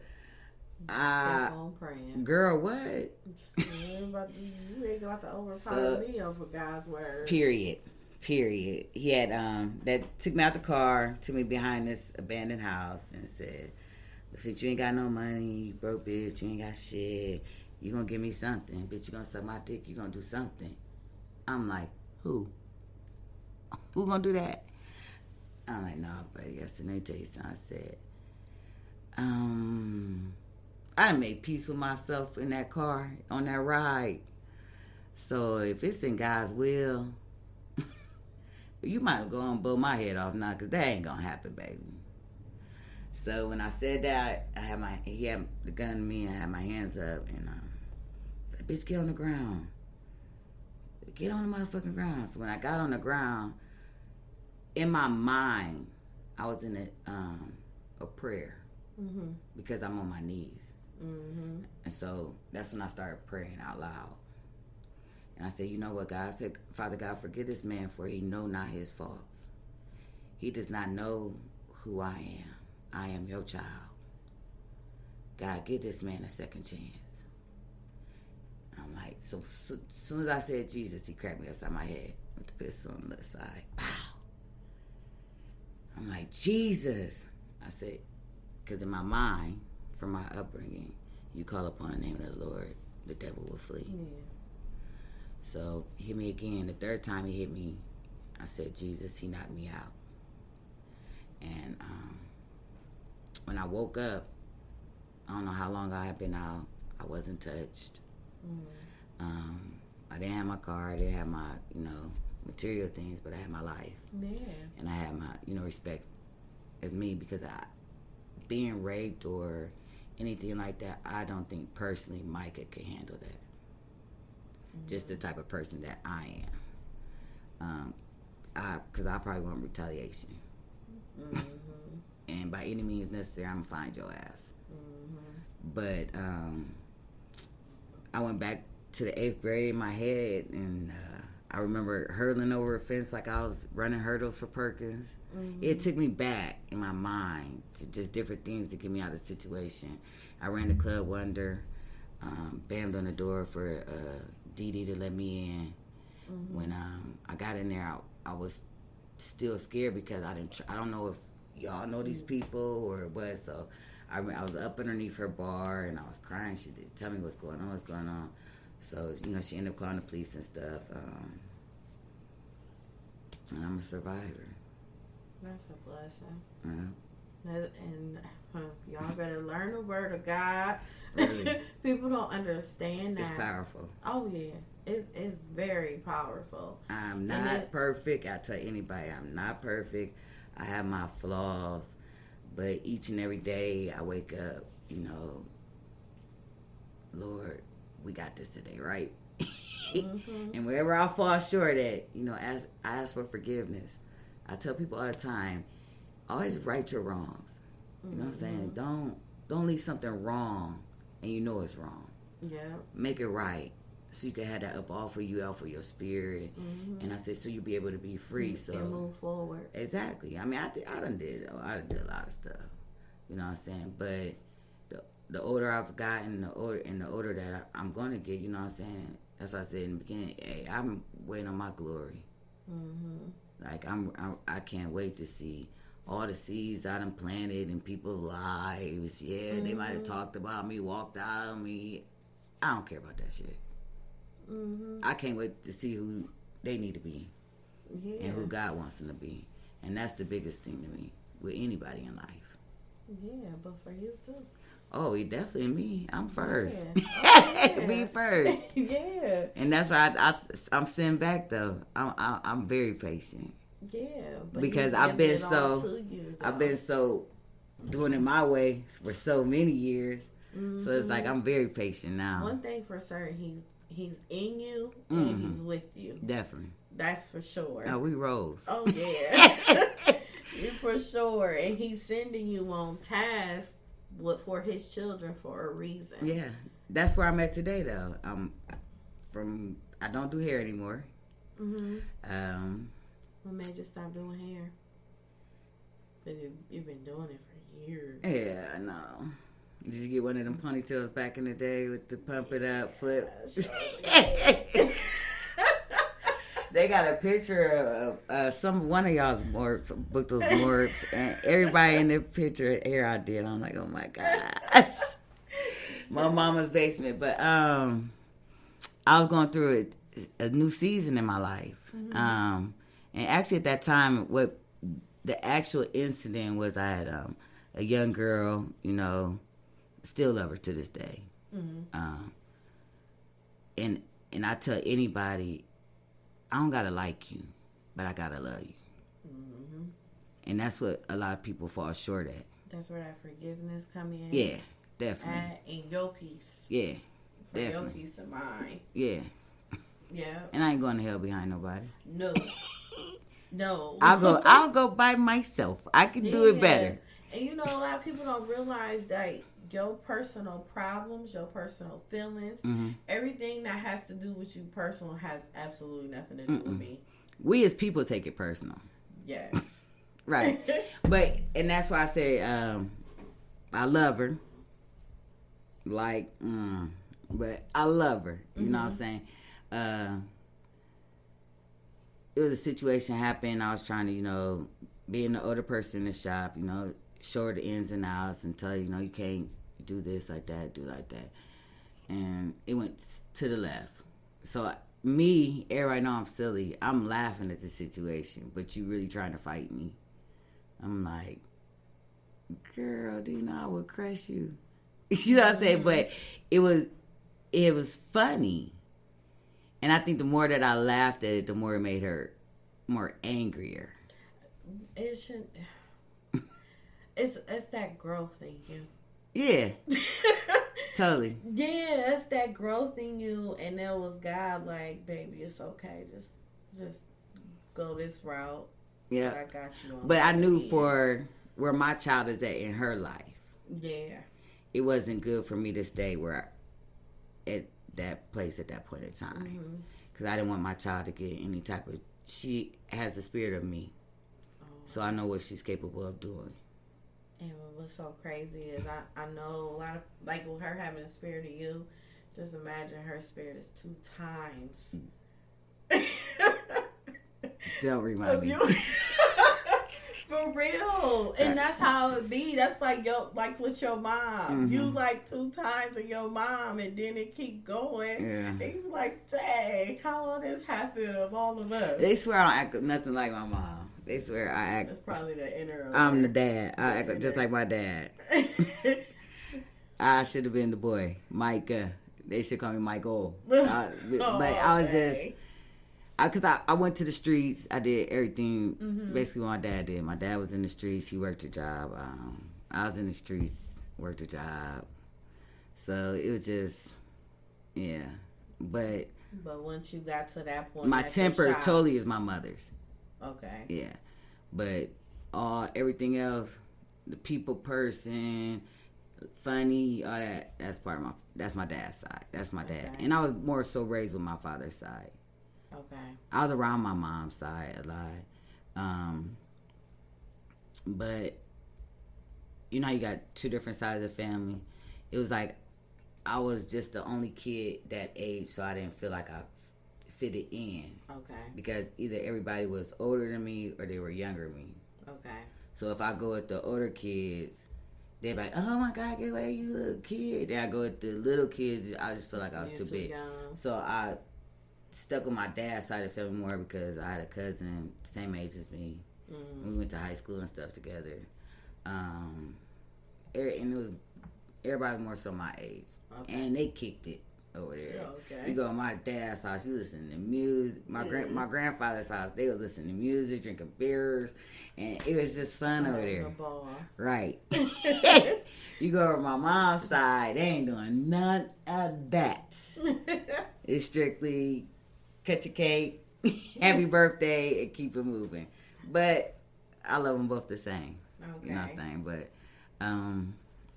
S4: Keep on praying.
S5: Girl, what?
S4: You ain't about to overpower me over God's word.
S5: Period. He had that took me out the car, took me behind this abandoned house, and said, "Since you ain't got no money, you broke bitch, you ain't got shit. You gonna give me something, bitch? You gonna suck my dick? You gonna do something?" I'm like, "Who? Who gonna do that?" I'm like, "Nah, buddy. I said, let me tell you something." I said, I done made peace with myself in that car on that ride. So if it's in God's will, you might go and blow my head off now, because that ain't gonna happen, baby. So when I said that, he had the gun to me, and I had my hands up, and said, "Bitch, get on the ground. Get on the motherfucking ground." So when I got on the ground, in my mind, I was in a prayer,
S4: mm-hmm.
S5: because I'm on my knees.
S4: Mm-hmm.
S5: And so that's when I started praying out loud. And I said, "You know what, God?" I said, "Father God, forgive this man, for he know not his faults. He does not know who I am. I am your child. God, give this man a second chance." I'm like, so as soon as I said Jesus, he cracked me upside my head with the pistol on the left side. Wow. I'm like, Jesus. I said, because in my mind, from my upbringing, you call upon the name of the Lord, the devil will flee.
S4: Yeah.
S5: So he hit me again. The third time he hit me, I said, Jesus. He knocked me out. And when I woke up, I don't know how long I had been out. I wasn't touched. I didn't have my car. I didn't have my, material things, but I had my life.
S4: Yeah.
S5: And I had my, respect as me, because being raped or anything like that, I don't think personally Micah could handle that. Mm-hmm. Just the type of person that I am. Because I probably want retaliation. Mm-hmm. And by any means necessary, I'm going to find your ass. Mm-hmm. But I went back to the 8th grade in my head, and I remember hurdling over a fence like I was running hurdles for Perkins. Mm-hmm. It took me back in my mind to just different things to get me out of the situation. I ran to Club Wonder, bammed on the door for Dee Dee to let me in. Mm-hmm. When I got in there, I was still scared, because I don't know if y'all know these people or what. So I was up underneath her bar, and I was crying. She just tell me what's going on. So, she ended up calling the police and stuff. And I'm a survivor.
S4: That's a blessing.
S5: Uh-huh.
S4: And y'all better learn the word of God.
S5: Really?
S4: People don't understand that.
S5: It's powerful.
S4: Oh, yeah. It's very powerful.
S5: I'm not perfect. I tell anybody, I'm not perfect. I have my flaws. But each and every day I wake up, Lord, we got this today, right? Mm-hmm. And wherever I fall short at, I ask for forgiveness. I tell people all the time, always right your wrongs. You know what I'm saying? Don't leave something wrong and you know it's wrong.
S4: Yeah. Make
S5: it right, so you can have that up off of you, out for your spirit. Mm-hmm. And I said, so you'll be able to be free. So
S4: and move forward.
S5: Exactly. I mean, I done did a lot of stuff. You know what I'm saying? But the older I've gotten, the older that I'm gonna get. You know what I'm saying? That's what I said in the beginning. Hey, I'm waiting on my glory. Mm-hmm. Like I can't wait to see all the seeds I done planted in people's lives. Yeah, mm-hmm. They might have talked about me, walked out on me. I don't care about that shit. Mm-hmm. I can't wait to see who they need to be, and who God wants them to be, and that's the biggest thing to me with anybody in life.
S4: Yeah, but for you too.
S5: Oh, definitely me. I'm first.
S4: Yeah. Oh, yeah.
S5: Me first.
S4: Yeah.
S5: And that's why I'm sitting back though. I'm very patient.
S4: Yeah, but
S5: because I've been so doing it my way for so many years. Mm-hmm. So it's like I'm very patient now.
S4: One thing for certain, he's in you and he's with you.
S5: Definitely.
S4: That's for sure.
S5: Oh, we rose.
S4: Oh yeah. For sure. And he's sending you on task for his children for a reason.
S5: Yeah. That's where I'm at today though. I don't do hair anymore.
S4: What made you stop doing hair? Because you've been doing it for years.
S5: Yeah, I know. Did you get one of them ponytails back in the day with the pump it up, flip?
S4: Sure.
S5: They got a picture of one of y'all's booked those morphs, and everybody in the picture hair I did. I'm like, oh my gosh, my mama's basement. But I was going through a new season in my life, and actually at that time, what the actual incident was, I had a young girl, still love her to this day, and I tell anybody, I don't gotta like you, but I gotta love you. And that's what a lot of people fall short at.
S4: That's where that forgiveness come in.
S5: Yeah, definitely.
S4: And your peace.
S5: Yeah,
S4: for
S5: definitely.
S4: your peace of mind.
S5: Yeah.
S4: Yeah.
S5: And I ain't going to hell behind nobody.
S4: No. No.
S5: I'll go by myself. I can do it better.
S4: And a lot of people don't realize that your personal problems, your personal feelings, everything that has to do with you personal has absolutely nothing to do with me.
S5: We as people take it personal.
S4: Yes.
S5: Right. And that's why I say I love her. But I love her. You know what I'm saying? It was a situation happened. I was trying to, being the older person in the shop, show her the ins and outs and tell her, you can't do this like that, do like that. And it went to the left. So everybody know I'm silly. I'm laughing at the situation, but you really trying to fight me. I'm like, girl, do you know I would crush you? You know what I'm saying? But it was funny. And I think the more that I laughed at it, the more it made her more angrier.
S4: It should. It's that growth in you.
S5: Yeah. Totally.
S4: Yeah, it's that growth in you, and there was God like, baby, it's okay. Just go this route.
S5: Yeah.
S4: I got you.
S5: But I knew for where my child is at in her life.
S4: Yeah.
S5: It wasn't good for me to stay at that place at that point in time. Because I didn't want my child to get any type of... She has the spirit of me. So I know what she's capable of doing.
S4: And what's so crazy is I know a lot of... Like with her having the spirit of you, just imagine her spirit is 2 times.
S5: Don't remind me.
S4: For real. And that's how it be. That's like with your mom. You 2 times of your mom, and then it keep going.
S5: Yeah.
S4: And you like, dang, how all this happened of all of us?
S5: They swear I don't act nothing like my mom. They swear I act...
S4: That's probably the inner...
S5: I'm the dad. I act just like my dad. I should have been the boy. Micah. They should call me Michael. But I was just... Because I went to the streets. I did everything basically what my dad did. My dad was in the streets. He worked a job. I was in the streets, worked a job. So it was just, yeah. But
S4: once you got to that point,
S5: my temper totally is my mother's.
S4: Okay.
S5: Yeah. But everything else, the people person, funny, all that, that's my dad's side. That's my dad.
S4: Okay.
S5: And I was more so raised with my father's side.
S4: Okay.
S5: I was around my mom's side a lot. But, how you got 2 different sides of the family? It was like I was just the only kid that age, so I didn't feel like I fitted in. Okay. Because either everybody was older than me or they were younger than me. Okay. So if I go with the older kids, they're like, oh my God, get away, you little kid. Then I go with the little kids, I just feel like I was too big. Young. So I stuck with my dad's side of the family more because I had a cousin same age as me. We went to high school and stuff together. And it was everybody more so my age. Okay. And they kicked it over there. Okay. You go to my dad's house, you listen to music. My grandfather's house, they was listening to music, drinking beers, and it was just fun over there. Right. You go to my mom's side, they ain't doing none of that. It's strictly cut your cake, happy birthday, and keep it moving. But I love them both the same. Okay. You know what I'm saying? But,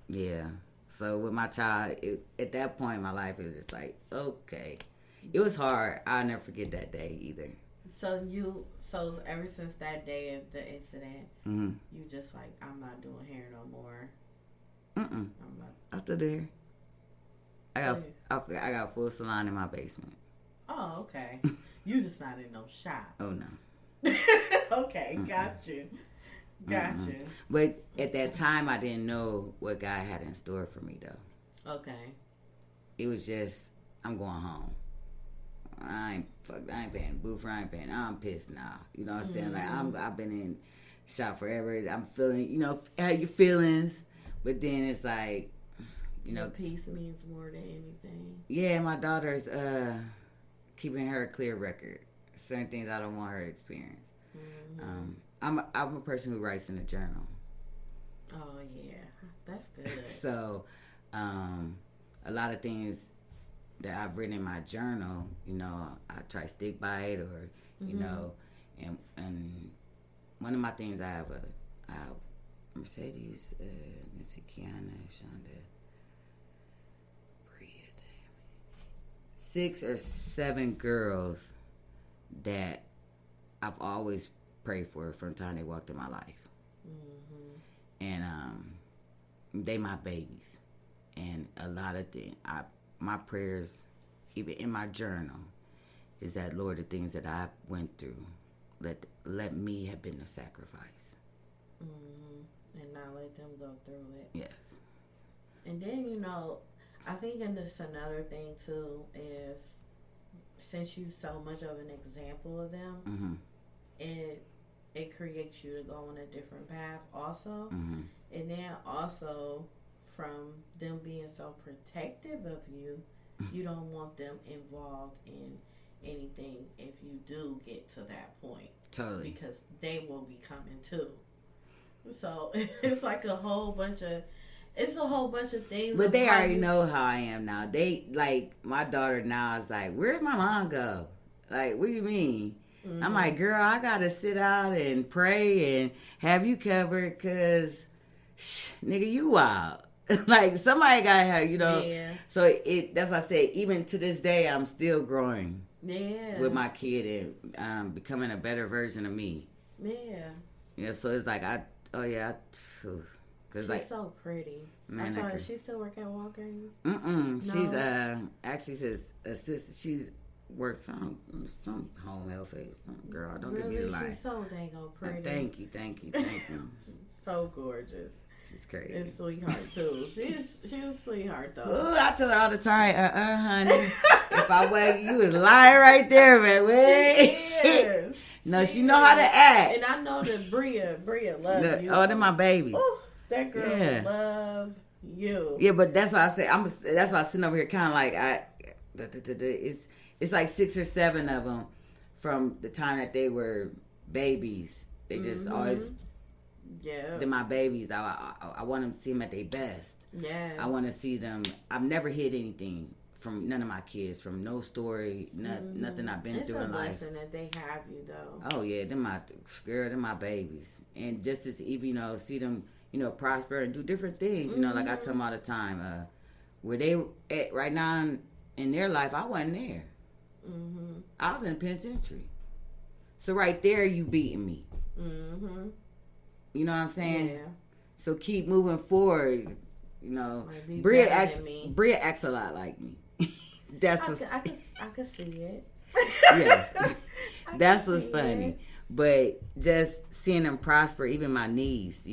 S5: yeah. So with my child, at that point in my life, it was just like, okay. It was hard. I'll never forget that day either.
S4: So ever since that day of the incident, you just like, I'm not doing hair no more.
S5: I still do hair. I got a full salon in my basement.
S4: Oh, okay. You just not in no shop.
S5: Oh no.
S4: Okay, got you.
S5: But at that time, I didn't know what God had in store for me though.
S4: Okay.
S5: It was just, I'm going home. I ain't paying booth. I'm pissed now. You know what I'm saying? Like I've been in shop forever. I'm feeling, have your feelings, but then it's like,
S4: peace means more than anything.
S5: Yeah, my daughter's keeping her a clear record. Certain things I don't want her to experience. I'm a person who writes in a journal.
S4: Oh yeah, that's good.
S5: So, a lot of things that I've written in my journal, I try to stick by it, or and one of my things, I have a Mercedes, Nancy, Kiana, Shonda, Bria, 6 or 7 girls that I've always prayed for from the time they walked in my life, and they my babies, and a lot of things. My prayers, even in my journal, is that, Lord, the things that I went through, let me have been the sacrifice.
S4: And not let them go through it.
S5: Yes.
S4: And then, I think another thing, too, is since you're so much of an example of them, it creates you to go on a different path also. And then also, from them being so protective of you, you don't want them involved in anything if you do get to that point.
S5: Totally.
S4: Because they will be coming too. So it's like a whole bunch of things.
S5: But they already know how I am now. They, like, my daughter now is like, where's my mom go? Like, what do you mean? I'm like, girl, I got to sit out and pray and have you covered because, nigga, you wild. Like, somebody got to have,
S4: Yeah.
S5: So that's what I say. Even to this day, I'm still growing.
S4: Yeah.
S5: With my kid and becoming a better version of me.
S4: Yeah.
S5: Yeah, so it's like,
S4: She's
S5: like,
S4: so pretty.
S5: Man,
S4: I'm sorry, she's still working at Walgreens?
S5: No. She's actually says she's works some home health aid. Some girl, don't get me the line.
S4: She's so dang pretty.
S5: Thank you.
S4: So gorgeous.
S5: She's crazy.
S4: And sweetheart too. She's a sweetheart though.
S5: Ooh, I tell her all the time, honey. If I wait, you was lying right there, man. Wait.
S4: She is.
S5: No, she know how to act.
S4: And I know that Bria loves you.
S5: Oh, they're my babies.
S4: Ooh, that girl love you.
S5: Yeah, but that's why I say that's why I'm sitting over here kind of like it's like 6 or 7 of them from the time that they were babies. They just always.
S4: Yeah.
S5: They're my babies. I want them to see them at their best.
S4: Yeah.
S5: I want to see them. I've never hid anything from none of my kids, from no story, nothing I've been through in life.
S4: It's a blessing that they have you, though.
S5: Oh, yeah. They're my babies. And just to even, see them, prosper and do different things, like I tell them all the time. Where they at right now in their life, I wasn't there. I was in the penitentiary. So right there, you beating me. You know what I'm saying?
S4: Yeah.
S5: So keep moving forward. Bria acts a lot like me.
S4: I could see it.
S5: Yes, that's what's funny. But just seeing them prosper, even my niece.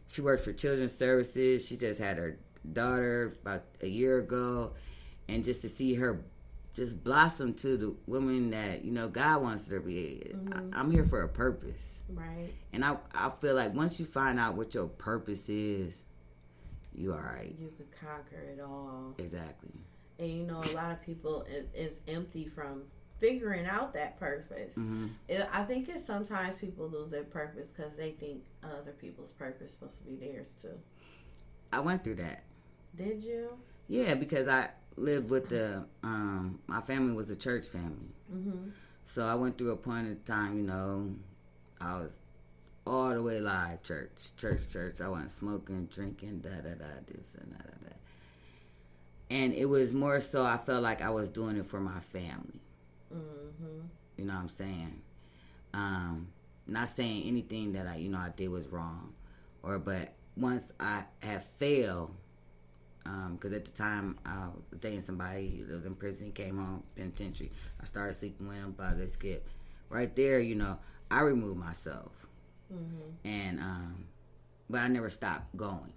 S5: She works for Children's Services. She just had her daughter about a year ago, and just to see her just blossom to the woman that God wants her to be. I'm here for a purpose.
S4: Right.
S5: And I feel like once you find out what your purpose is, you all right.
S4: You could conquer it all.
S5: Exactly.
S4: And a lot of people is empty from figuring out that purpose. I think it's sometimes people lose their purpose because they think other people's purpose is supposed to be theirs too.
S5: I went through that.
S4: Did you?
S5: Yeah, because lived with my family was a church family.
S4: Mm-hmm.
S5: So I went through a point in time, you know, I was all the way live, church. I wasn't smoking, drinking, this and that. And it was more so I felt like I was doing it for my family.
S4: Mm-hmm.
S5: You know what I'm saying? Not saying anything that I did was wrong, but once I had failed, because at the time I was dating somebody that was in prison, came home, penitentiary. I started sleeping with him, by the skip. Right there, I removed myself, and but I never stopped going.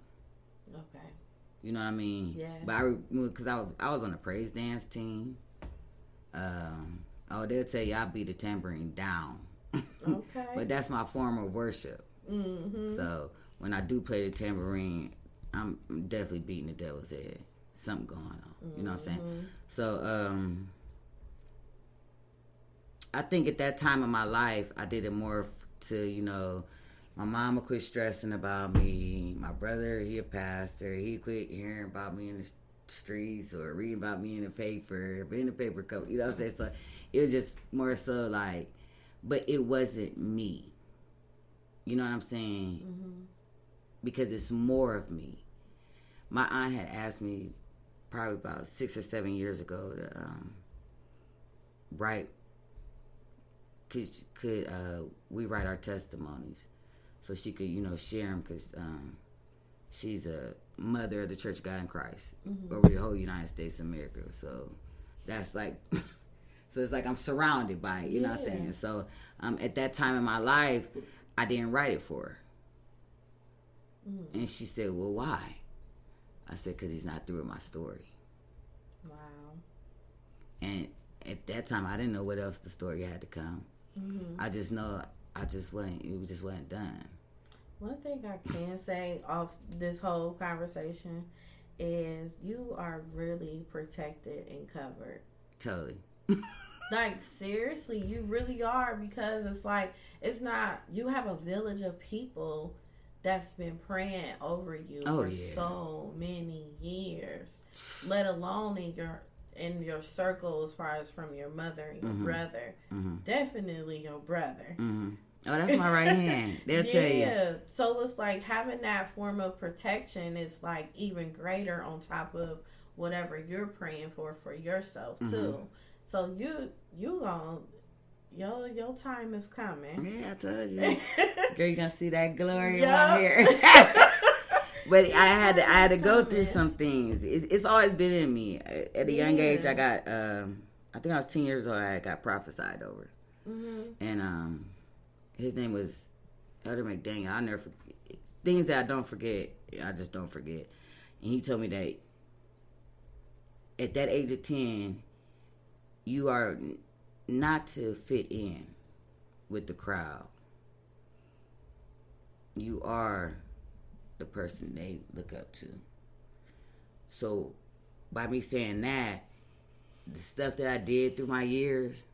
S4: Okay.
S5: You know what I mean?
S4: Yeah.
S5: But I removed because I was on a praise dance team. They'll tell you I beat the tambourine down.
S4: Okay.
S5: But that's my form of worship.
S4: Mm-hmm.
S5: So when I do play the tambourine, I'm definitely beating the devil's head. Something going on. You know what I'm saying? So I think at that time of my life, I did it more to, my mama quit stressing about me. My brother, he a pastor. He quit hearing about me in the streets or reading about me in the paper, being in the paper cover. You know what I'm saying? So it was just more so like, but it wasn't me. You know what I'm saying?
S4: Mm-hmm.
S5: Because it's more of me. My aunt had asked me probably about 6 or 7 years ago to write. Could we write our testimonies so she could share them, because she's a mother of the Church of God in Christ over the whole United States of America. So that's like, so it's like I'm surrounded by it. You know what I'm saying? So at that time in my life, I didn't write it for her. And she said, well, why? I said, because he's not through with my story.
S4: Wow.
S5: And at that time, I didn't know what else the story had to come.
S4: Mm-hmm.
S5: I just know it just wasn't done.
S4: One thing I can say off this whole conversation is you are really protected and covered.
S5: Totally.
S4: Like, seriously, you really are, because it's not, you have a village of people that's been praying over you for so many years, let alone in your circle, as far as from your mother and your brother. Definitely your brother.
S5: Oh, that's my right hand. They'll tell you.
S4: Yeah. So it's like having that form of protection is like even greater on top of whatever you're praying for yourself too. So you gonna your time is coming.
S5: Yeah, I told you. Girl, you gonna see that glory in my hair. But I had to go through some things. It's always been in me. At a young age, I got I think I was 10 years old. I got prophesied over, and his name was Elder McDaniel. I'll never forget. It's things that I don't forget. I just don't forget. And he told me that at that age of 10, you are not to fit in with the crowd. You are the person they look up to. So by me saying that, the stuff that I did through my years,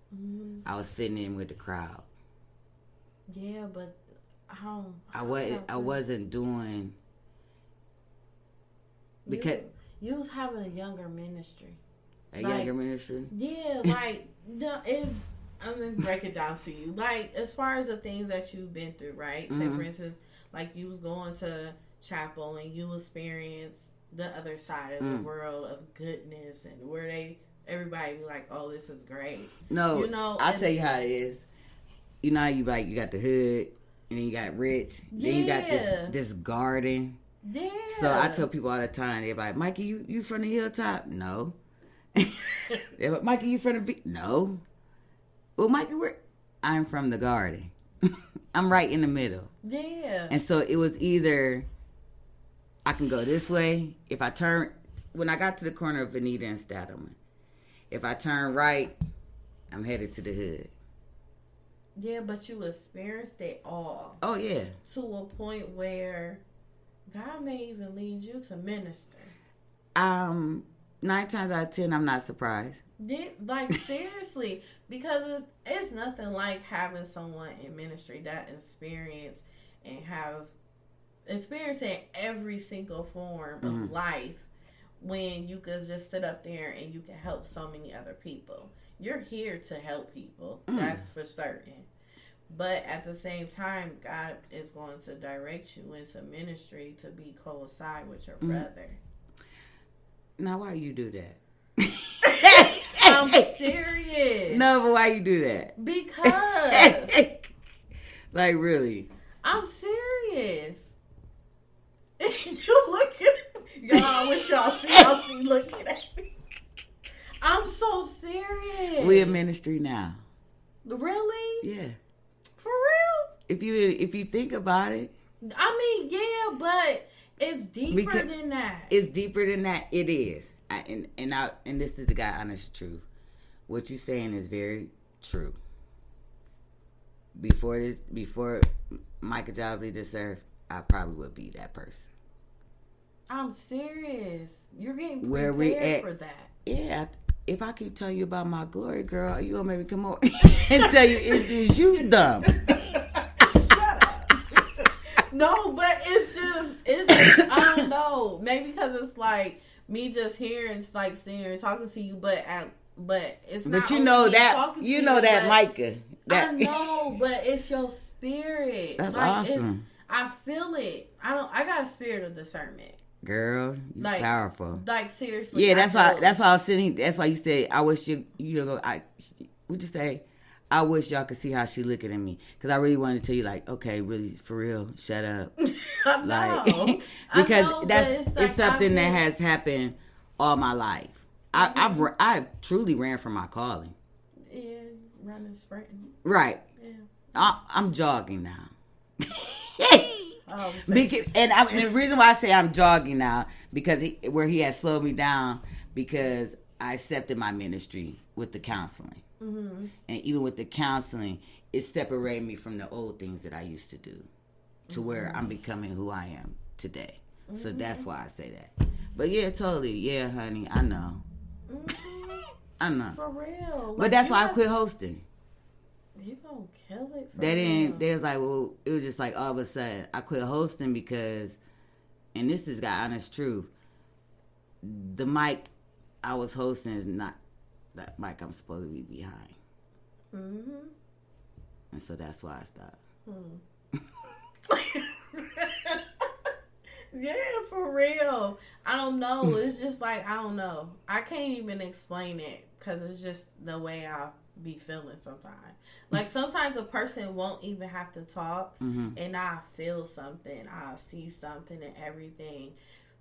S5: I was fitting in with the crowd.
S4: Yeah, but
S5: I wasn't doing, because
S4: you was having a younger ministry.
S5: Younger ministry?
S4: Yeah, like I'm gonna break it down to you. Like, as far as the things that you've been through, right? Say for instance, like you was going to chapel and you experienced the other side of the world of goodness, and where everybody be like, oh, this is great.
S5: No, I'll tell you how it is. You know how you got the hood, and then you got rich, then you got this garden.
S4: Yeah.
S5: So I tell people all the time, they're like, Mikey, you from the hilltop? No. They're like, Mikey, you from the No. Well, Mikey, I'm from the garden. I'm right in the middle.
S4: Yeah.
S5: And so it was either I can go this way. If I turn, when I got to the corner of Veneta and Stadelman, if I turn right, I'm headed to the hood.
S4: Yeah, but you experienced it all.
S5: Oh, yeah.
S4: To a point where God may even lead you to minister.
S5: 9 times out of 10, I'm not surprised.
S4: Yeah, like, seriously. Because it's nothing like having someone in ministry that experience and have experienced in every single form of life, when you could just sit up there and you can help so many other people. You're here to help people. That's for certain. But at the same time, God is going to direct you into ministry to be coincide with your brother.
S5: Now, why you do that?
S4: I'm serious.
S5: No, but why you do that?
S4: Because.
S5: Like, really?
S4: I'm serious. You look at me. Y'all, I wish y'all see how she looking at me. I'm so serious.
S5: We in ministry now.
S4: Really?
S5: Yeah.
S4: For real?
S5: If you think about it.
S4: I mean, yeah, but it's deeper than that.
S5: It's deeper than that. It is. And this is the God honest truth. What you're saying is very true. Before Micah Giles leave this earth, I probably would be that person.
S4: I'm serious. You're getting prepared
S5: Where we at,
S4: for that.
S5: Yeah. If I keep telling you about my glory, girl, you gonna make me come over and tell you it's you dumb.
S4: Shut up. No, but it's just I don't know. Maybe because it's like me just hearing, like sitting here and talking to you, but it's not.
S5: But you know that Micah. That,
S4: I know, but it's your spirit.
S5: That's
S4: like,
S5: awesome.
S4: I feel it. I got a spirit of discernment.
S5: Girl, you powerful.
S4: Like seriously.
S5: Yeah, that's why I was sitting. That's why you said I wish you know. Would you say I wish y'all could see how she looking at me, because I really wanted to tell you, like, okay, really for real, shut up.
S4: I know.
S5: Like, because
S4: I know,
S5: it's something that has happened all my life. I've truly ran from my calling.
S4: Yeah, running, sprinting.
S5: Right.
S4: Yeah.
S5: I'm jogging now.
S4: Oh,
S5: and the reason why I say I'm jogging now, because where he has slowed me down, because I accepted my ministry with the counseling. Mm-hmm. And even with the counseling, it separated me from the old things that I used to do to where I'm becoming who I am today. Mm-hmm. So that's why I say that. But yeah, totally. Yeah, honey, I know. Mm-hmm. I know.
S4: For real. Like,
S5: but that's why I quit hosting.
S4: You gonna kill it.
S5: They was like, well, it was just like all of a sudden I quit hosting because, and this is God honest truth, the mic I was hosting is not that mic I'm supposed to be behind. Mm-hmm. And so that's why I stopped.
S4: Yeah, for real. I don't know. It's just like, I don't know. I can't even explain it because it's just the way I be feeling sometimes. Like sometimes a person won't even have to talk, and I feel something, I see something and everything.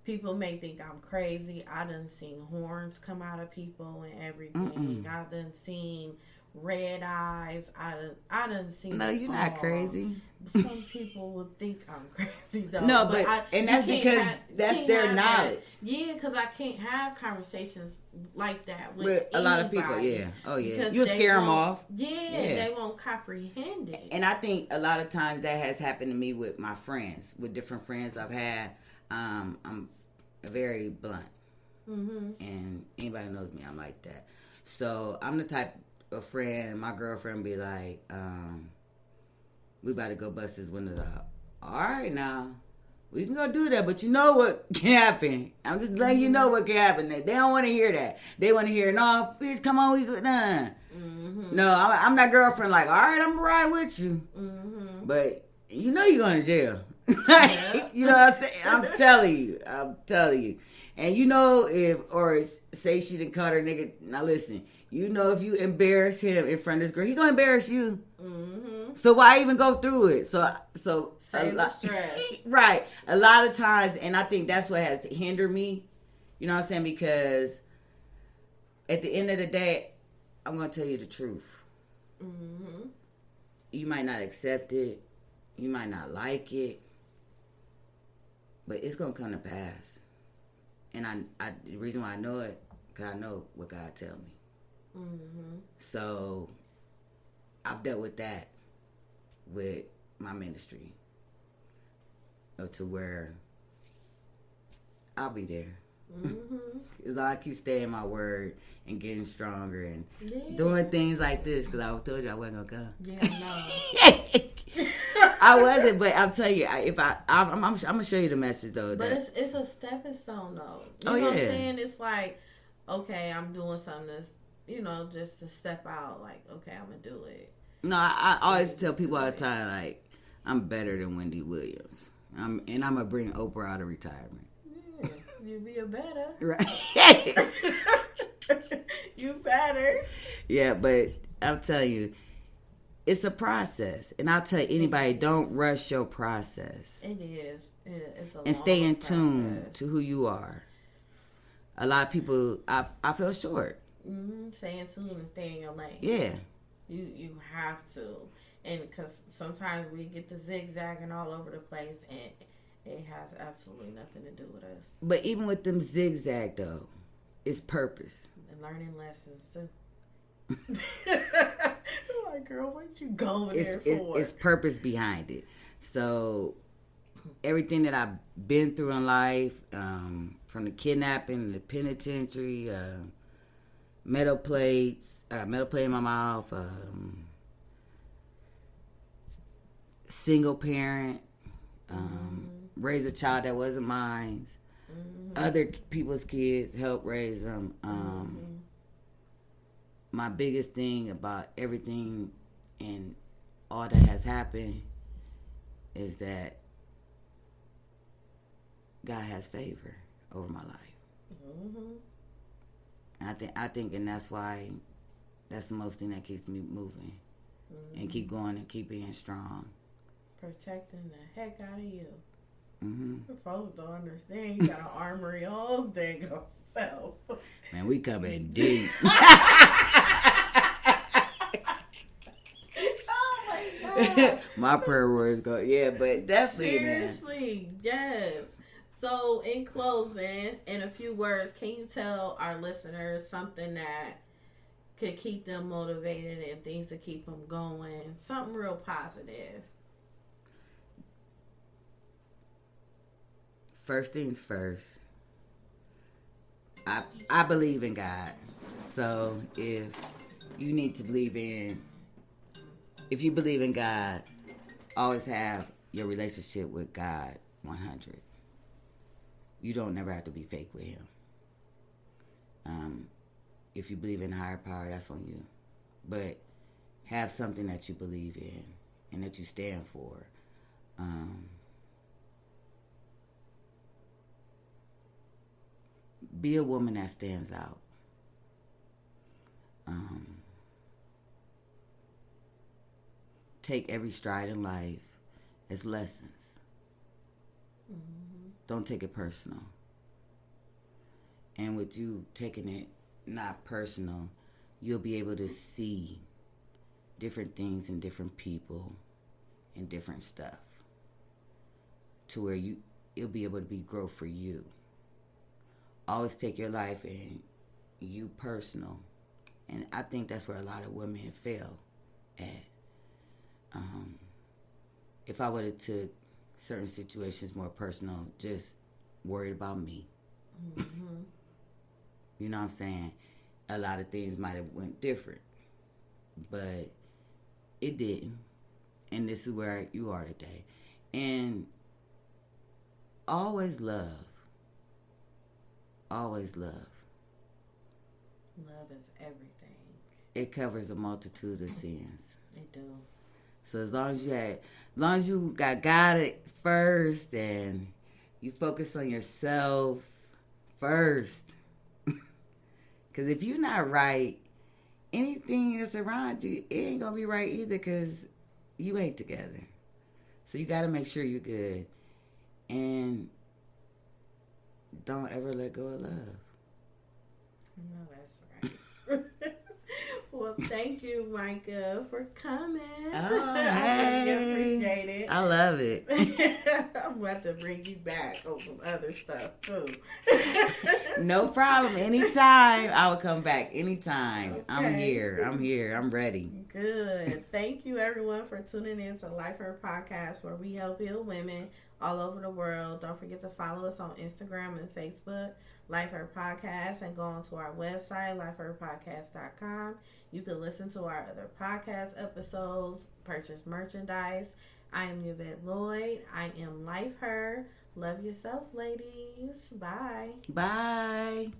S4: People may think I'm crazy. I done seen horns come out of people and everything. I done seen red eyes. I done seen.
S5: No, you're not crazy.
S4: Some people would think I'm crazy though.
S5: No, but and that's because that's their knowledge.
S4: Yeah, because I can't have conversations like that
S5: with a lot of people. Yeah, oh yeah, you'll scare them off.
S4: Yeah, they won't comprehend it.
S5: And I think a lot of times that has happened to me with my friends, with different friends I've had. I'm very blunt, and anybody who knows me, I'm like that. So I'm the type of friend, my girlfriend be like, we about to go bust his windows out. All right, now we can go do that, but you know what can happen. I'm just letting you know what can happen. They don't want to hear that. They want to hear, no, bitch, come on, we go. Nah. No, I'm that girlfriend. Like, all right, I'm gonna ride with you, but you know you're going to jail. You know what I'm saying? I'm telling you. And you know, say she done caught her nigga. Now listen, you know if you embarrass him in front of this girl, he gonna embarrass you. So why even go through it? So
S4: save the stress.
S5: Right. A lot of times, and I think that's what has hindered me. You know what I'm saying? Because at the end of the day, I'm gonna tell you the truth. You might not accept it. You might not like it. But it's gonna come to pass, and I the reason why I know it, because I know what God tell me. So I've dealt with that with my ministry, to where I'll be there. As long as I keep staying my word and getting stronger and doing things like this, because I told you I wasn't gonna come.
S4: Yeah, no.
S5: I wasn't, but I'm telling you, I'm gonna show you the message though.
S4: But it's a stepping stone though. You know what I'm saying? It's like, okay, I'm doing something that's, just to step out. Like, okay, I'm gonna do it.
S5: No, I always tell people all the time, like, I'm better than Wendy Williams. I'm gonna bring Oprah out of retirement.
S4: Yeah, you be a better.
S5: Right.
S4: You better.
S5: Yeah, but I'm telling you, it's a process. And I'll tell anybody, don't rush your process.
S4: It is. It's a
S5: and stay in
S4: process.
S5: tune to who you are. A lot of people, I feel short.
S4: Mm-hmm. Stay in tune and stay in your lane.
S5: Yeah.
S4: You have to. And because sometimes we get the zigzagging all over the place, and it has absolutely nothing to do with us.
S5: But even with them zigzag, though, it's purpose.
S4: And learning lessons, too. Like, girl, what you going there for?
S5: It's purpose behind it. So everything that I've been through in life, from the kidnapping, the penitentiary, metal plate in my mouth, single parent, raise a child that wasn't mine, other people's kids, help raise them. My biggest thing about everything and all that has happened is that God has favor over my life. And I think, and that's why, that's the most thing that keeps me moving, and keep going and keep being strong.
S4: Protecting the heck out of you. Folks don't understand. You got an armory all dang self.
S5: Man, we coming deep.
S4: Oh my God.
S5: My prayer words go, yeah, but definitely,
S4: Seriously, yes. So, in closing, in a few words, can you tell our listeners something that could keep them motivated and things to keep them going? Something real positive.
S5: First things first. I believe in God. So if you believe in God, always have your relationship with God 100. You don't never have to be fake with him. If you believe in higher power, that's on you. But have something that you believe in and that you stand for. Be a woman that stands out. Take every stride in life as lessons. Don't take it personal. And with you taking it not personal, you'll be able to see different things in different people and different stuff, to where it'll be able to be growth for you. Always take your life and you personal. And I think that's where a lot of women fail at. If I would have took certain situations more personal, just worried about me. You know what I'm saying? A lot of things might have went different. But it didn't. And this is where you are today. And always love. Always love.
S4: Love is everything.
S5: It covers a multitude of sins.
S4: It do.
S5: So as long as you got God first and you focus on yourself first. Because if you're not right, anything that's around you, it ain't going to be right either, because you ain't together. So you got to make sure you're good. And don't ever let go of love.
S4: No, that's right. Well, thank you, Micah, for coming.
S5: Oh,
S4: I really
S5: hey.
S4: appreciate it.
S5: I love it.
S4: I'm about to bring you back on some other stuff, too.
S5: No problem. Anytime. I will come back. Anytime.
S4: Okay.
S5: I'm here. I'm ready.
S4: Good. Thank you, everyone, for tuning in to Life Her Podcast, where we help heal women all over the world. Don't forget to follow us on Instagram and Facebook, Life Her Podcast, and go on to our website, lifeherpodcast.com. You can listen to our other podcast episodes, purchase merchandise. I am Yvette Lloyd. I am Life Her. Love yourself, ladies. Bye.
S5: Bye.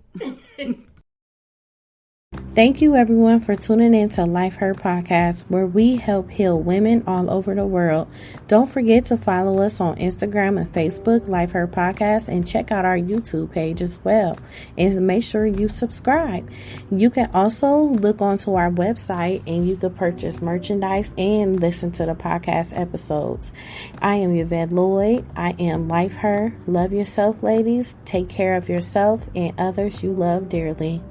S4: Thank you, everyone, for tuning in to Life Her Podcast, where we help heal women all over the world. Don't forget to follow us on Instagram and Facebook, Life Her Podcast, and check out our YouTube page as well. And make sure you subscribe. You can also look onto our website and you can purchase merchandise and listen to the podcast episodes. I am Yvette Lloyd. I am Life Her. Love yourself, ladies. Take care of yourself and others you love dearly.